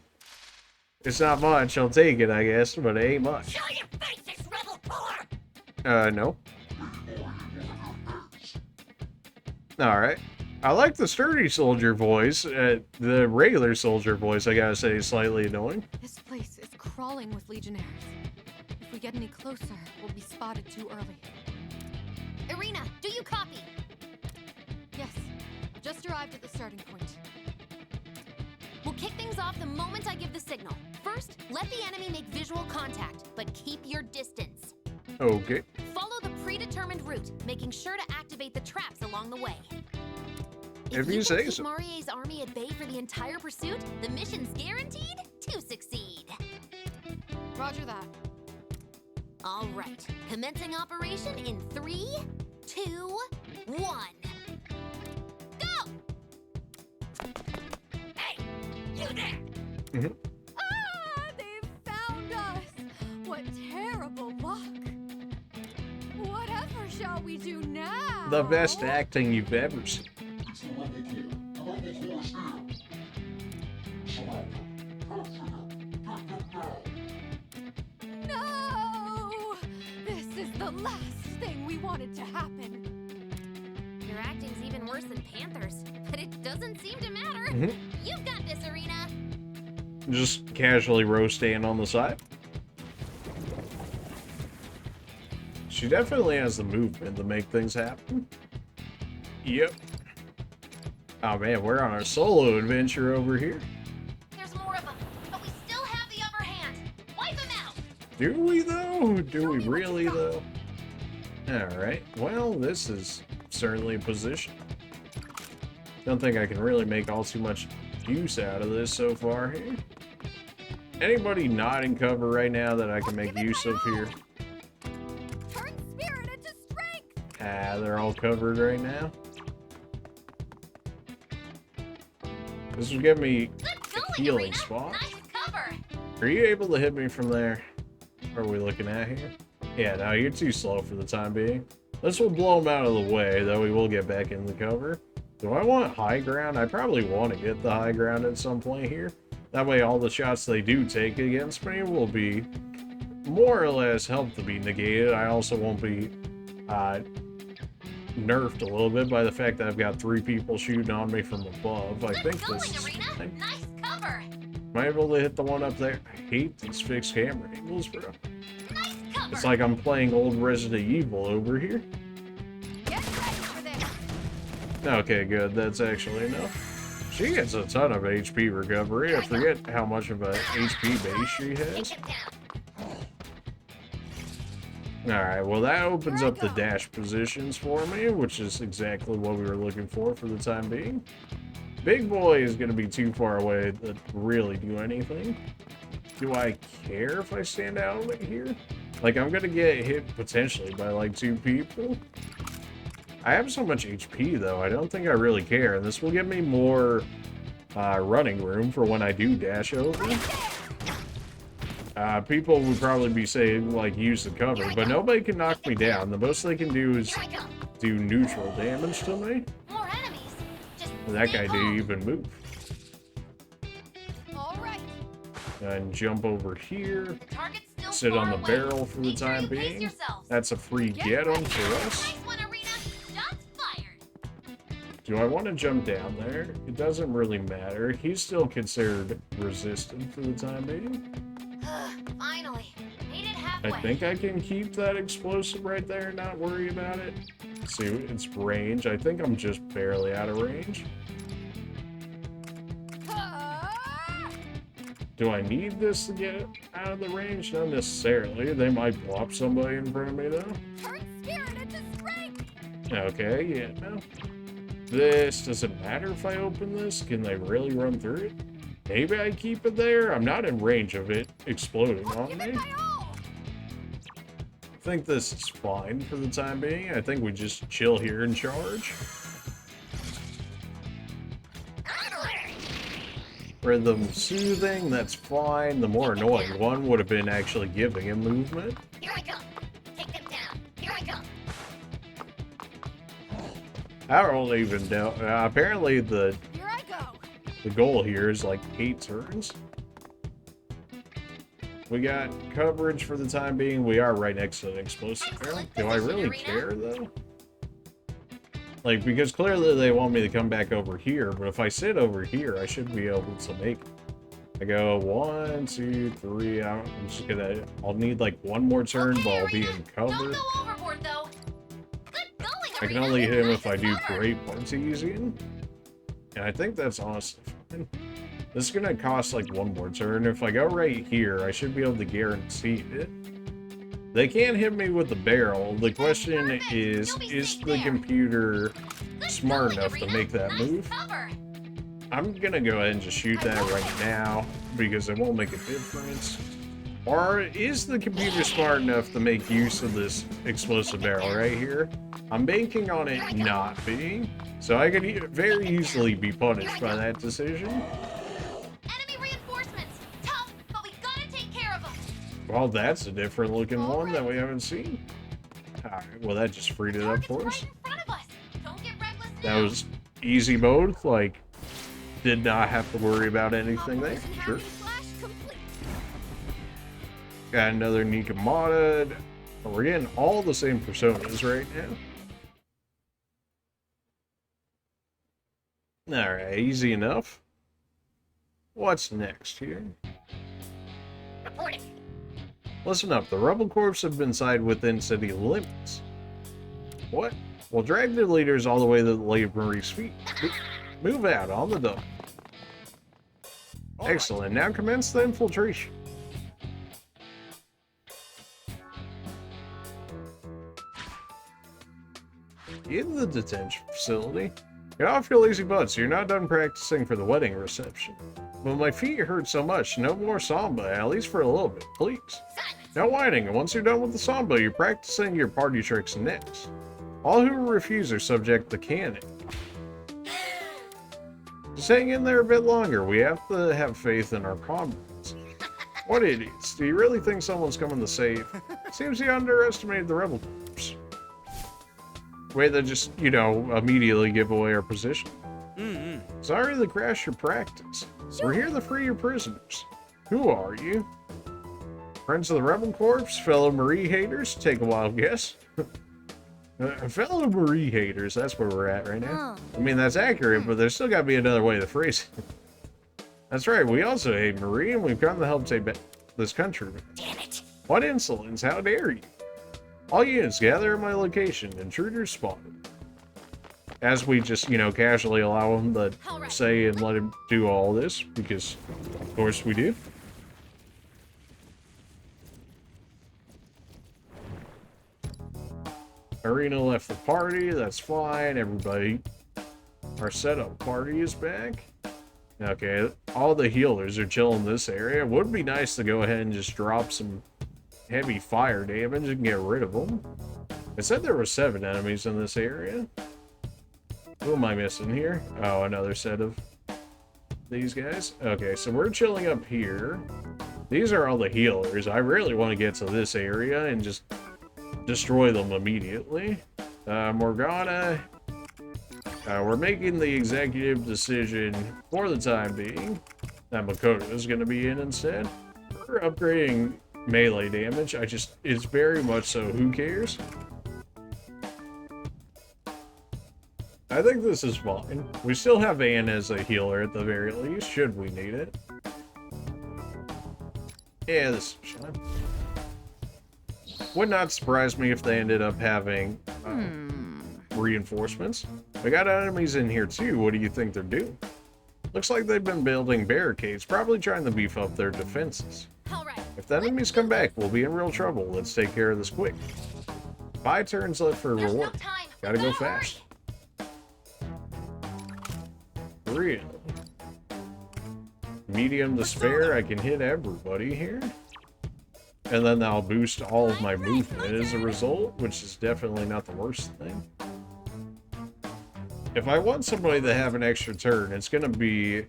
it's not much. I'll take it, I guess, but it ain't much. Show your faces, rebel core! No. Alright. I like the sturdy soldier voice. The regular soldier voice, I gotta say, is slightly annoying. This place is crawling with legionnaires. If we get any closer, we'll be spotted too early. Arena, do you copy? Yes, just arrived at the starting point. We'll kick things off the moment I give the signal. First, let the enemy make visual contact, but keep your distance. Okay. Follow the predetermined route, making sure to activate the traps along the way. If you say keep so. Marie's army at bay for the entire pursuit, the mission's guaranteed to succeed. Roger that. All right. Commencing operation in 3, 2, 1. Go! Hey! You there! Ah! They found us! What terrible luck! Whatever shall we do now? The best acting you've ever seen. No! This is the last thing we wanted to happen. Your acting's even worse than Panther's, but it doesn't seem to matter. You've got this, Arena. Just casually roasting on the side. She definitely has the movement to make things happen. Yep. Oh man, we're on a solo adventure over here. There's more of them, but we still have the upper hand. Wipe them out. Do we though? Do we really though? Alright, well this is certainly a position. Don't think I can really make all too much use out of this so far here. Anybody not in cover right now that I can make use of here? Turn spirit into strength! Ah, they're all covered right now. This will give me Good a going, healing Arena. spot. Nice cover. Are you able to hit me from there? What are we looking at here? Yeah, no, you're too slow for the time being. This will blow them out of the way, though we will get back in the cover. Do I want high ground? I probably want to get the high ground at some point here. That way all the shots they do take against me will be more or less helped to be negated. I also won't be nerfed a little bit by the fact that I've got 3 people shooting on me from above. I think Going, this is... Arena. Nice cover. Am I able to hit the one up there? I hate these fixed camera angles, bro. Nice cover. It's like I'm playing old Resident Evil over here. Get ready for this! Okay, good. That's actually enough. She gets a ton of HP recovery. I forget how much of a HP base she has. Take him down. Alright, well that opens up the dash positions for me, which is exactly what we were looking for the time being. Big boy is going to be too far away to really do anything. Do I care if I stand out right here? Like, I'm going to get hit potentially by like 2 people. I have so much HP though, I don't think I really care. And this will give me more running room for when I do dash over. People would probably be saying, like, use the cover, but nobody can knock me down. The most they can do is do neutral damage to me. More enemies. Just That stay guy didn't calm. even move. All right. And jump over here. Target's still Sit on far the away. barrel for the Make sure time you pace being. yourselves. That's a free get on for us. Nice one, Arena. Shots fired. Do I want to jump down there? It doesn't really matter. He's still considered resistant for the time being. Finally, made it halfway. I think I can keep that explosive right there and not worry about it. See, it's range. I think I'm just barely out of range. Do I need this to get out of the range? Not necessarily. They might plop somebody in front of me, though. Turn spirit into strength! Okay, yeah, no. This, does it matter if I open this? Can they really run through it? Maybe I keep it there? I'm not in range of it exploding on Give me. it my all! I think this is fine for the time being. I think we just chill here and charge. Rhythm soothing, that's fine. The more annoying one would have been actually giving him movement. Here I come. Take them down. Here I come. I don't even know. Apparently the Here I go! goal here is like 8 turns. We got coverage for the time being. We are right next to an explosive barrel. Do I really care though? Like, because clearly they want me to come back over here, but if I sit over here, I should be able to make it. I go 1, 2, 3. I'm just gonna. I'll need like 1 more turn, but I'll be in cover. Don't go overboard, though. Good going, I can Arena. only hit him Nice if I do cover. great Partesian. And I think that's honestly fine. This is gonna cost like 1 more turn. If I go right here, I should be able to guarantee it. They can't hit me with the barrel. The question is the computer Good smart going, enough to Arena. make that Nice move? cover. I'm gonna go ahead and just shoot that right now because it won't make a difference. Or is the computer smart enough to make use of this explosive barrel right here? I'm banking on it not being, so I could very easily be punished by that decision. Enemy reinforcements. Tough, but we gotta take care of them. Well, that's a different looking one that we haven't seen. Alright, well that just freed it up Target's for right us. in front of us. Don't get reckless That now. was easy mode, like, did not have to worry about anything there. Sure. Got another Nika modded. We're getting all the same personas right now. Alright, easy enough. What's next here? Reporting. Listen up, the Rebel Corps have been signed within city limits. What? Well, drag the leaders all the way to the Lady Marie's feet. Move out on the dock. Excellent, now commence the infiltration. In the detention facility. Get off your lazy butts, you're not done practicing for the wedding reception. But my feet hurt so much, no more samba, at least for a little bit, please. No whining, and once you're done with the samba, you're practicing your party tricks next. All who refuse are subject to canning. Just hang in there a bit longer, we have to have faith in our comrades. What idiots, do you really think someone's coming to save? Seems you underestimated the rebel corps. Way to just, you know, immediately give away our position. Sorry to crash your practice. We're here to free your prisoners. Who are you? Friends of the Rebel Corps? Fellow Marie haters? Take a wild guess. Fellow Marie haters, that's where we're at right now. I mean, that's accurate, but there's still got to be another way to phrase it. That's right, we also hate Marie, and we've come to help save this country. Damn it. What insolence, how dare you? All units gather at my location. Intruders spotted. As we just, you know, casually allow him to say and let him do all this, because, of course, we do. Arena left the party, that's fine. Everybody, our setup party is back. Okay, all the healers are chilling in this area. It would be nice to go ahead and just drop some heavy fire damage and get rid of them. I said there were 7 enemies in this area. Who am I missing here? Oh, another set of these guys. Okay, so we're chilling up here. These are all the healers. I really want to get to this area and just destroy them immediately. Morgana. We're making the executive decision for the time being that Makoto is going to be in instead. We're upgrading melee damage. It's very much so, who cares? I think this is fine. We still have Anne as a healer at the very least, should we need it. Yeah, this is fine. Would not surprise me if they ended up having reinforcements. We got enemies in here too. What do you think they're doing? Looks like they've been building barricades, probably trying to beef up their defenses. If the enemies come back, we'll be in real trouble. Let's take care of this quick. 5 turns left for a reward. Gotta go fast. Real. Medium to spare, I can hit everybody here. And then I'll boost all of my movement as a result, which is definitely not the worst thing. If I want somebody to have an extra turn, it's gonna be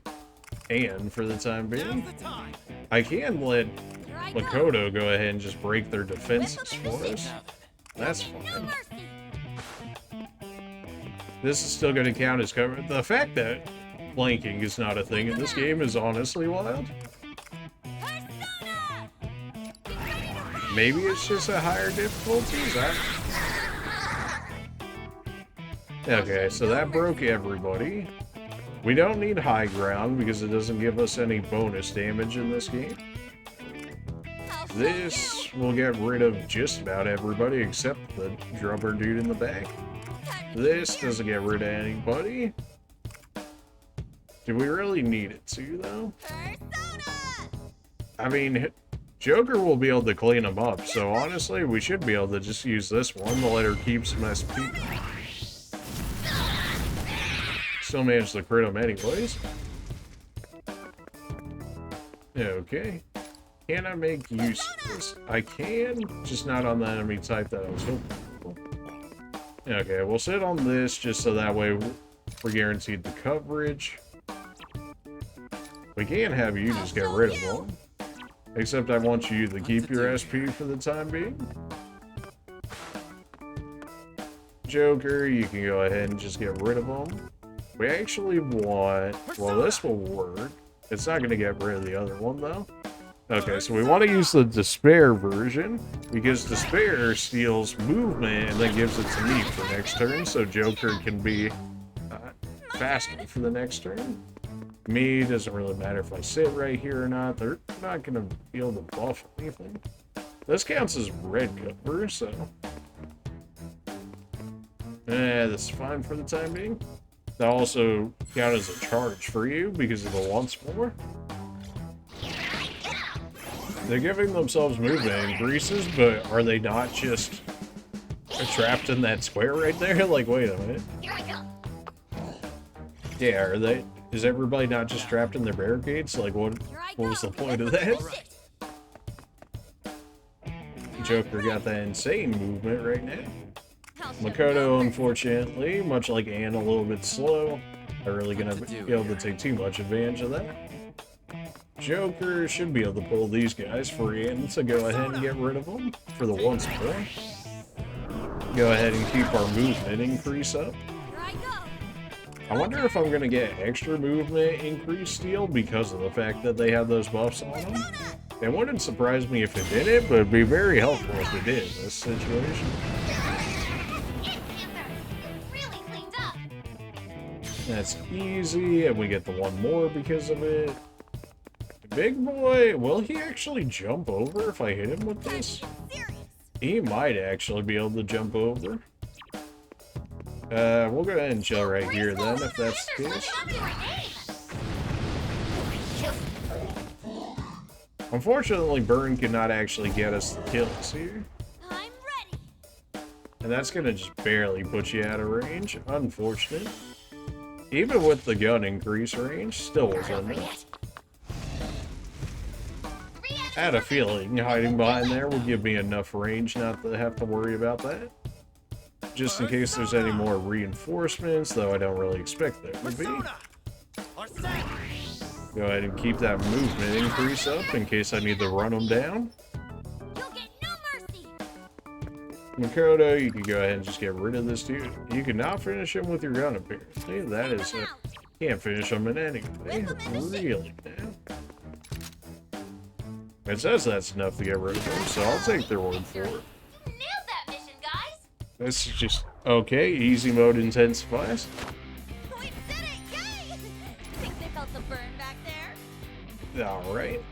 Anne for the time being. I can let Makoto go ahead and just break their defenses for us. That's fine. This is still gonna count as cover. The fact that flanking is not a thing in this game is honestly wild. Maybe it's just a higher difficulties. Okay, so that broke everybody. We don't need high ground because it doesn't give us any bonus damage in this game. This will get rid of just about everybody except the drummer dude in the back. This doesn't get rid of anybody. Do we really need it to, though? I mean, Joker will be able to clean them up, so honestly, we should be able to just use this one to let her keep some SP. Still managed to crit him anyways. Okay. Can I make use of this? I can, just not on the enemy type that I was hoping for. Okay, we'll sit on this just so that way we're guaranteed the coverage. We can have you just get rid of them. Except I want you to keep your SP for the time being. Joker, you can go ahead and just get rid of them. We actually want... Well, this will work. It's not going to get rid of the other one, though. Okay, so we want to use the Despair version, because Despair steals movement and then gives it to me for next turn, so Joker can be faster for the next turn. Me, doesn't really matter if I sit right here or not. They're not going to be able to buff anything. This counts as red cover, so... this is fine for the time being. That also count as a charge for you because of the once more. They're giving themselves movement increases, but are they not just trapped in that square right there? Like, wait a minute. Yeah, are they? Is everybody not just trapped in their barricades? Like, what was the point of that? Joker got that insane movement right now. Makoto, unfortunately, much like Anne, a little bit slow. Not really gonna be able to take too much advantage of that. Joker should be able to pull these guys for Anne to go ahead and get rid of them for the once more. Go ahead and keep our movement increase up. I wonder if I'm gonna get extra movement increase steal because of the fact that they have those buffs on them. It wouldn't surprise me if it didn't, but it'd be very helpful if it did in this situation. That's easy, and we get the one more because of it. Big boy, will he actually jump over if I hit him with this? He might actually be able to jump over. We'll go ahead and chill right here then, if that's the case. Unfortunately, Burn cannot actually get us the kills here. And that's gonna just barely put you out of range. Unfortunate. Even with the gun increase range, still was enough. I had a feeling hiding behind there would give me enough range not to have to worry about that. Just in case there's any more reinforcements, though I don't really expect there to be. Go ahead and keep that movement increase up in case I need to run them down. Makoto, you can go ahead and just get rid of this dude. You cannot finish him with your gun, apparently. That is... can't finish him in any way. Really, man. It says that's enough to get rid of him, so I'll take their word for it. Nailed that mission, guys. This is just... Okay, easy mode intensifies. We did it! Yay! Think they felt the burn back there? Alright.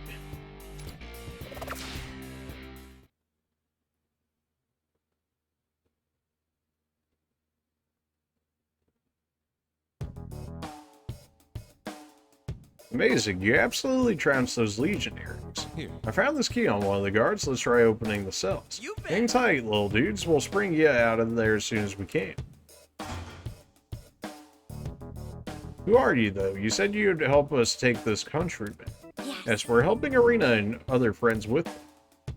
Amazing, you absolutely trounced those legionaries. Here. I found this key on one of the guards. Let's try opening the cells. Hang tight, little dudes. We'll spring you out of there as soon as we can. Who are you, though? You said you'd help us take this country back. Yes, we're helping Arena and other friends with them.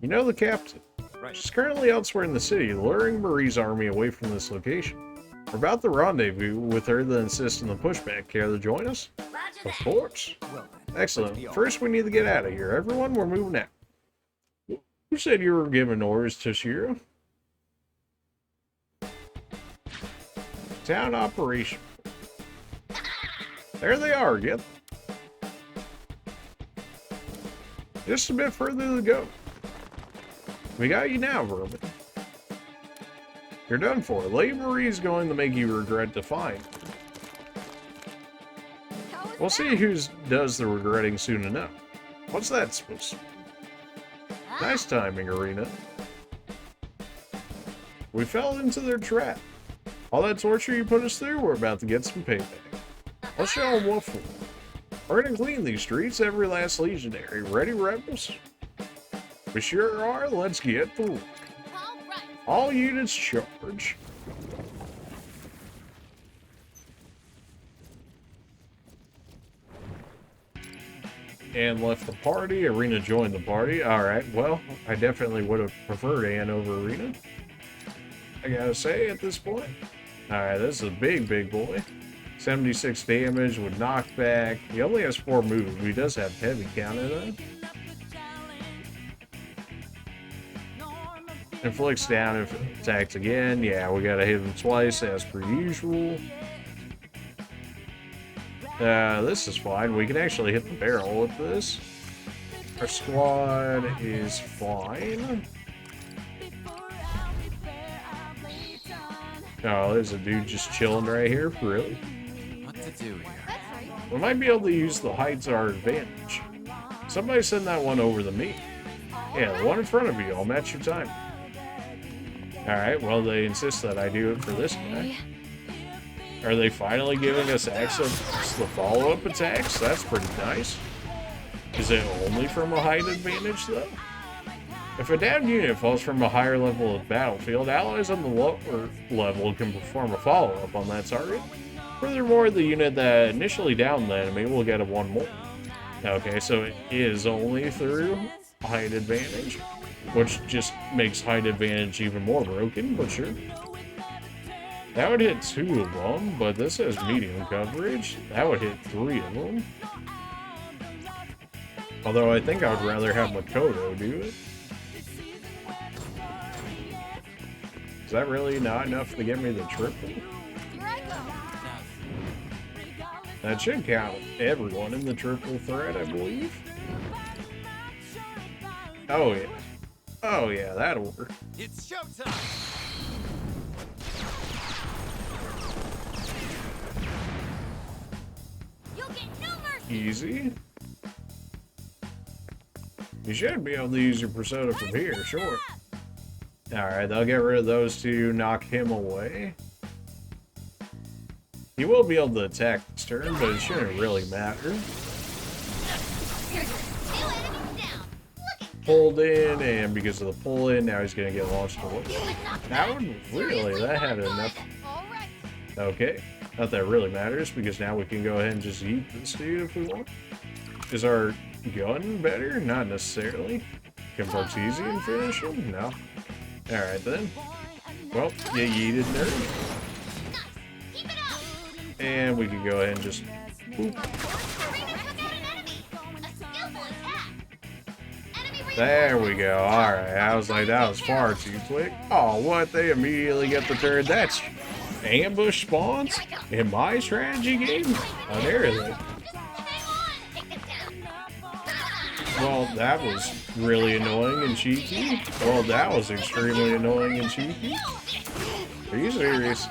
You know the captain. Right. She's currently elsewhere in the city, luring Marie's army away from this location. We're about to rendezvous with her to insist on the pushback. Care to join us? Of course. Well, Excellent. First, we need to get out of here. Everyone, we're moving out. Who said you were giving orders to Shiro? Town operation. There they are, get them. Just a bit further to go. We got you now, Roman. You're done for. Lady Marie's going to make you regret defying. We'll see who does the regretting soon enough. What's that supposed to be? Nice timing, Arena. We fell into their trap. All that torture you put us through, we're about to get some payback. Let's show them what for. We're gonna clean these streets, every last legionary. Ready, rebels? We sure are. Let's get to work. All units charge. Anne left the party. Arena joined the party. Alright, well, I definitely would have preferred Anne over Arena. I gotta say at this point. Alright, this is a big boy. 76 damage with knockback. He only has 4 moves, but he does have heavy counter though. Inflicts down if it attacks again. Yeah, we gotta hit him twice as per usual. This is fine. We can actually hit the barrel with this. Our squad is fine. Oh, there's a dude just chilling right here. Really? What to do here? We might be able to use the height to our advantage. Somebody send that one over to me. Yeah, the one in front of you. I'll match your time. Alright, well, they insist that I do it for this guy. Are they finally giving us access to the follow-up attacks? That's pretty nice. Is it only from a height advantage, though? If a downed unit falls from a higher level of battlefield, allies on the lower level can perform a follow-up on that target. Furthermore, the unit that initially downed the enemy will get a 1 more. Okay, so it is only through height advantage, which just makes height advantage even more broken, but sure. That would hit 2 of them, but this has medium coverage. That would hit 3 of them. Although I think I would rather have Makoto do it. Is that really not enough to get me the triple? That should count everyone in the triple threat, I believe. Oh yeah. Oh yeah, that'll work. It's showtime! You'll get no mercy! Easy. You should be able to use your persona from here, sure. Alright, they'll get rid of those two, knock him away. He will be able to attack this turn, but it shouldn't really matter. Pulled in, and because of the pull in, now he's gonna get launched away. That one, really, that had enough. Okay, not that really matters, because now we can go ahead and just eat this dude if we want. Is our gun better? Not necessarily. Can Bartesian and finish him? No. Alright then. Well, you yeeted nerd. And we can go ahead and just boop. There we go. Alright, I was like, that was far too quick. Oh, what? They immediately get the turn. That's ambush spawns in my strategy game? How dare they? Well, that was really annoying and cheeky. Well, that was extremely annoying and cheeky. Are you serious?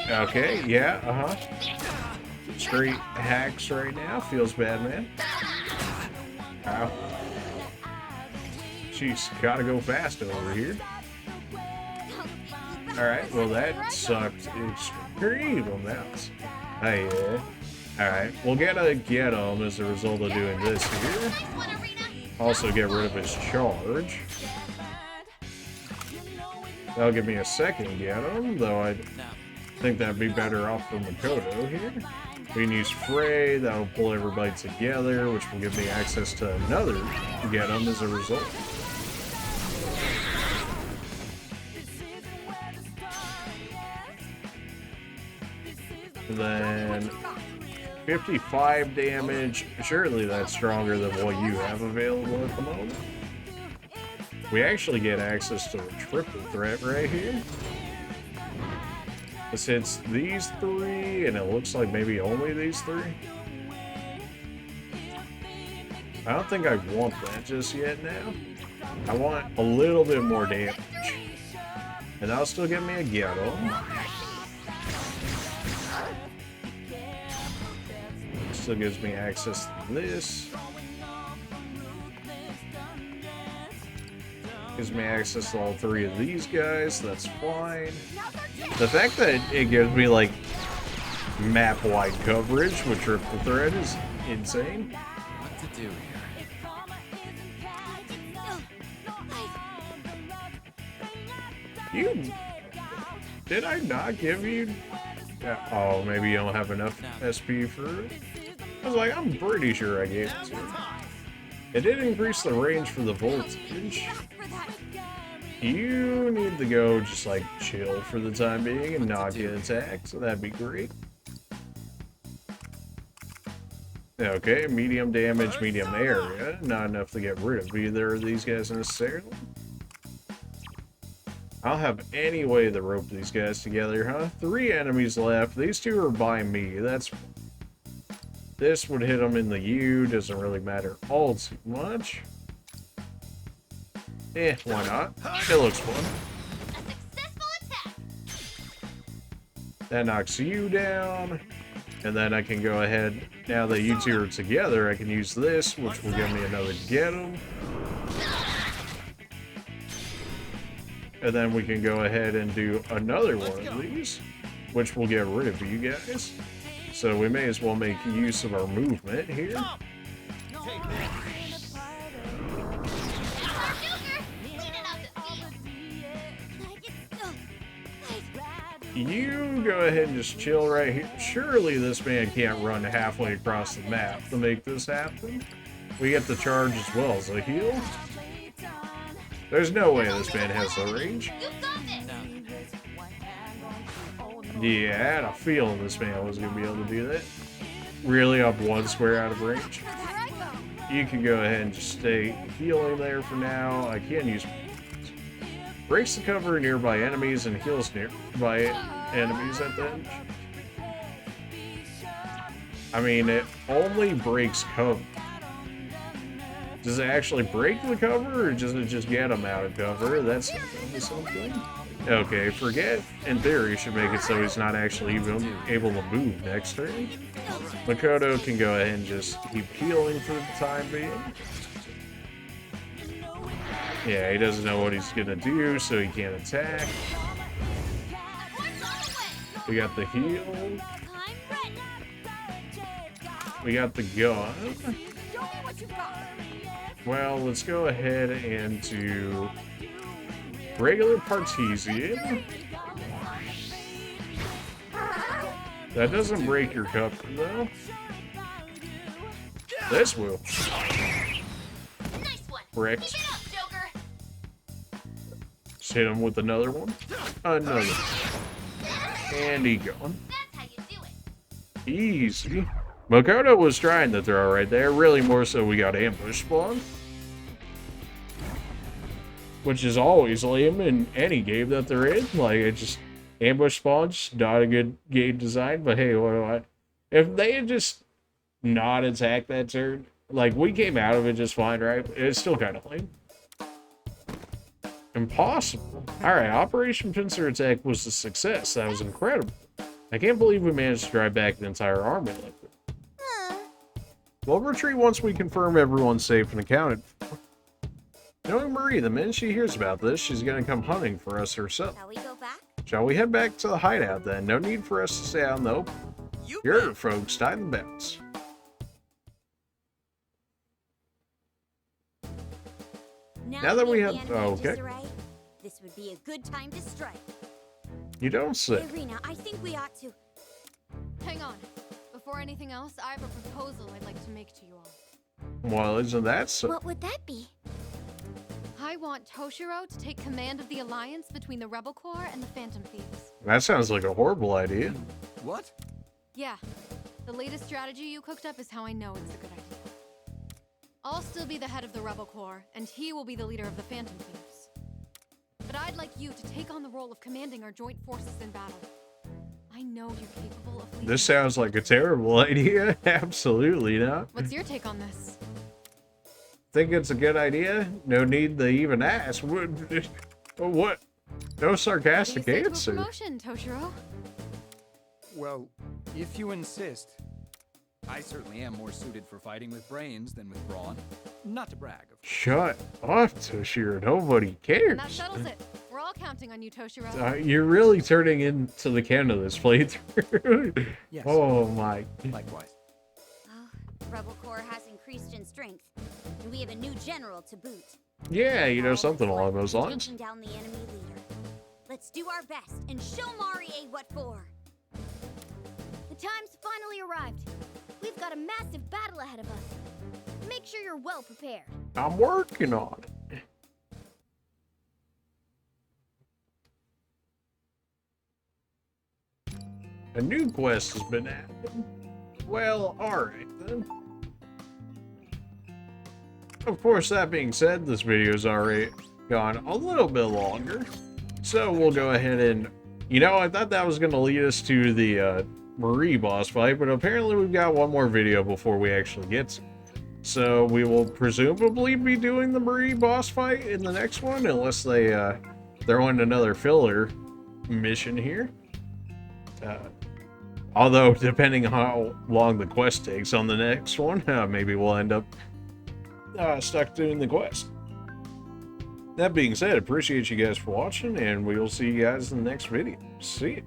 Okay, yeah, Straight hacks right now. Feels bad, man. Ow. Jeez, gotta go fast over here. Alright, well that sucked extreme amounts. Hey, yeah. Alright, we'll get him as a result of doing this here. Also get rid of his charge. That'll give me a second get him, though I think that'd be better off for Makoto here. We can use Frey, that'll pull everybody together, which will give me access to another get him as a result. Then 55 damage. Surely that's stronger than what you have available at the moment. We actually get access to a triple threat right here. This hits these 3, and it looks like maybe only these 3. I don't think I want that just yet now. I want a little bit more damage. And that'll still get me a ghetto. Still gives me access to this. Gives me access to all 3 of these guys, that's fine. The fact that it gives me like map-wide coverage with triple threat is insane. What to do here? Did I not give you Yeah. Oh, maybe you don't have enough SP for it. I was like, I'm pretty sure I gave it to you. It did increase the range for the voltage. You need to go just like chill for the time being and not get attacked, so that'd be great. Okay, medium damage, medium area. Not enough to get rid of either of these guys necessarily. I'll have any way to rope these guys together, huh? 3 enemies left. These 2 are by me. This would hit them in the U. Doesn't really matter all too much. Eh, why not? It looks fun. A successful attack. That knocks you down. And then I can go ahead, now that you 2 are together, I can use this, which will give me another get 'em. And then we can go ahead and do another one of these, which will get rid of you guys. So we may as well make use of our movement here. Our Joker, cleaning up the field. You go ahead and just chill right here. Surely this man can't run halfway across the map to make this happen. We get the charge as well as a heal. There's no way this man has the range. You got this. Yeah, I had a feeling this man was going to be able to do that. Really up 1 square out of range. You can go ahead and just stay healing there for now. I can use... Breaks the cover nearby enemies and heals nearby enemies at the end. I mean, it only breaks cover. Does it actually break the cover, or does it just get them out of cover? That's something. Okay, forget. In theory, should make it so he's not actually even able to move next turn. Makoto can go ahead and just keep healing for the time being. Yeah, he doesn't know what he's gonna do, so he can't attack. We got the heal. We got the gun. Well, let's go ahead and do regular Partisan. That doesn't break your cover, though. This will. Nice one. Correct. Keep it up, Joker. Just hit him with another one. Another. And he gone. That's how you do it. Easy. Makoto was trying to throw right there. Really more so we got ambush spawn. Which is always lame in any game that they're in. Like, it just... Ambush spawn's not a good game design, but hey, what do I... If they had just not attacked that turn, like, we came out of it just fine, right? It's still kind of lame. Impossible. Alright, Operation Pincer Attack was a success. That was incredible. I can't believe we managed to drive back the entire army like that. We'll retreat once we confirm everyone's safe and accounted for. Knowing Marie, the minute she hears about this, she's gonna come hunting for us herself. Shall we go back? Shall we head back to the hideout then? No need for us to stay out in the open. Here, folks, tie the belts. Now that we have... Oh, okay. This would be a good time to strike. You don't say. Irina, I think we ought to... Hang on. Before anything else, I have a proposal I'd like to make to you all. Well, isn't that so? What would that be? I want Toshiro to take command of the alliance between the Rebel Corps and the Phantom Thieves. That sounds like a horrible idea. What? Yeah. The latest strategy you cooked up is how I know it's a good idea. I'll still be the head of the Rebel Corps, and he will be the leader of the Phantom Thieves. But I'd like you to take on the role of commanding our joint forces in battle. I know you're capable of leading. This sounds like a terrible idea. Absolutely not. What's your take on this? Think it's a good idea? No need to even ask. What? No sarcastic What do you say to a answer. promotion, Toshiro? Well, if you insist, I certainly am more suited for fighting with brains than with brawn. Not to brag, of course. Shut up, Toshiro. Nobody And that cares. settles it. We're all counting on you, Toshiro. You're really turning into the Ken of this playthrough. Yes. Oh my. Likewise. Oh, Rebel Corps has increased in strength, and we have a new general to boot. Yeah, you know, something along those lines. Taking down the enemy leader. Let's do our best and show Marie what for. time's finally arrived. We've got a massive battle ahead of us. Make sure you're well prepared. I'm working on it. A new quest has been added. Well, alright then. Of course, that being said, this video's already gone a little bit longer. So we'll go ahead and... You know, I thought that was going to lead us to the Marie boss fight, but apparently we've got one more video before we actually get to it. So we will presumably be doing the Marie boss fight in the next one, unless they throw in another filler mission here. Although, depending on how long the quest takes on the next one, maybe we'll end up stuck doing the quest. That being said, appreciate you guys for watching, and we will see you guys in the next video. See ya.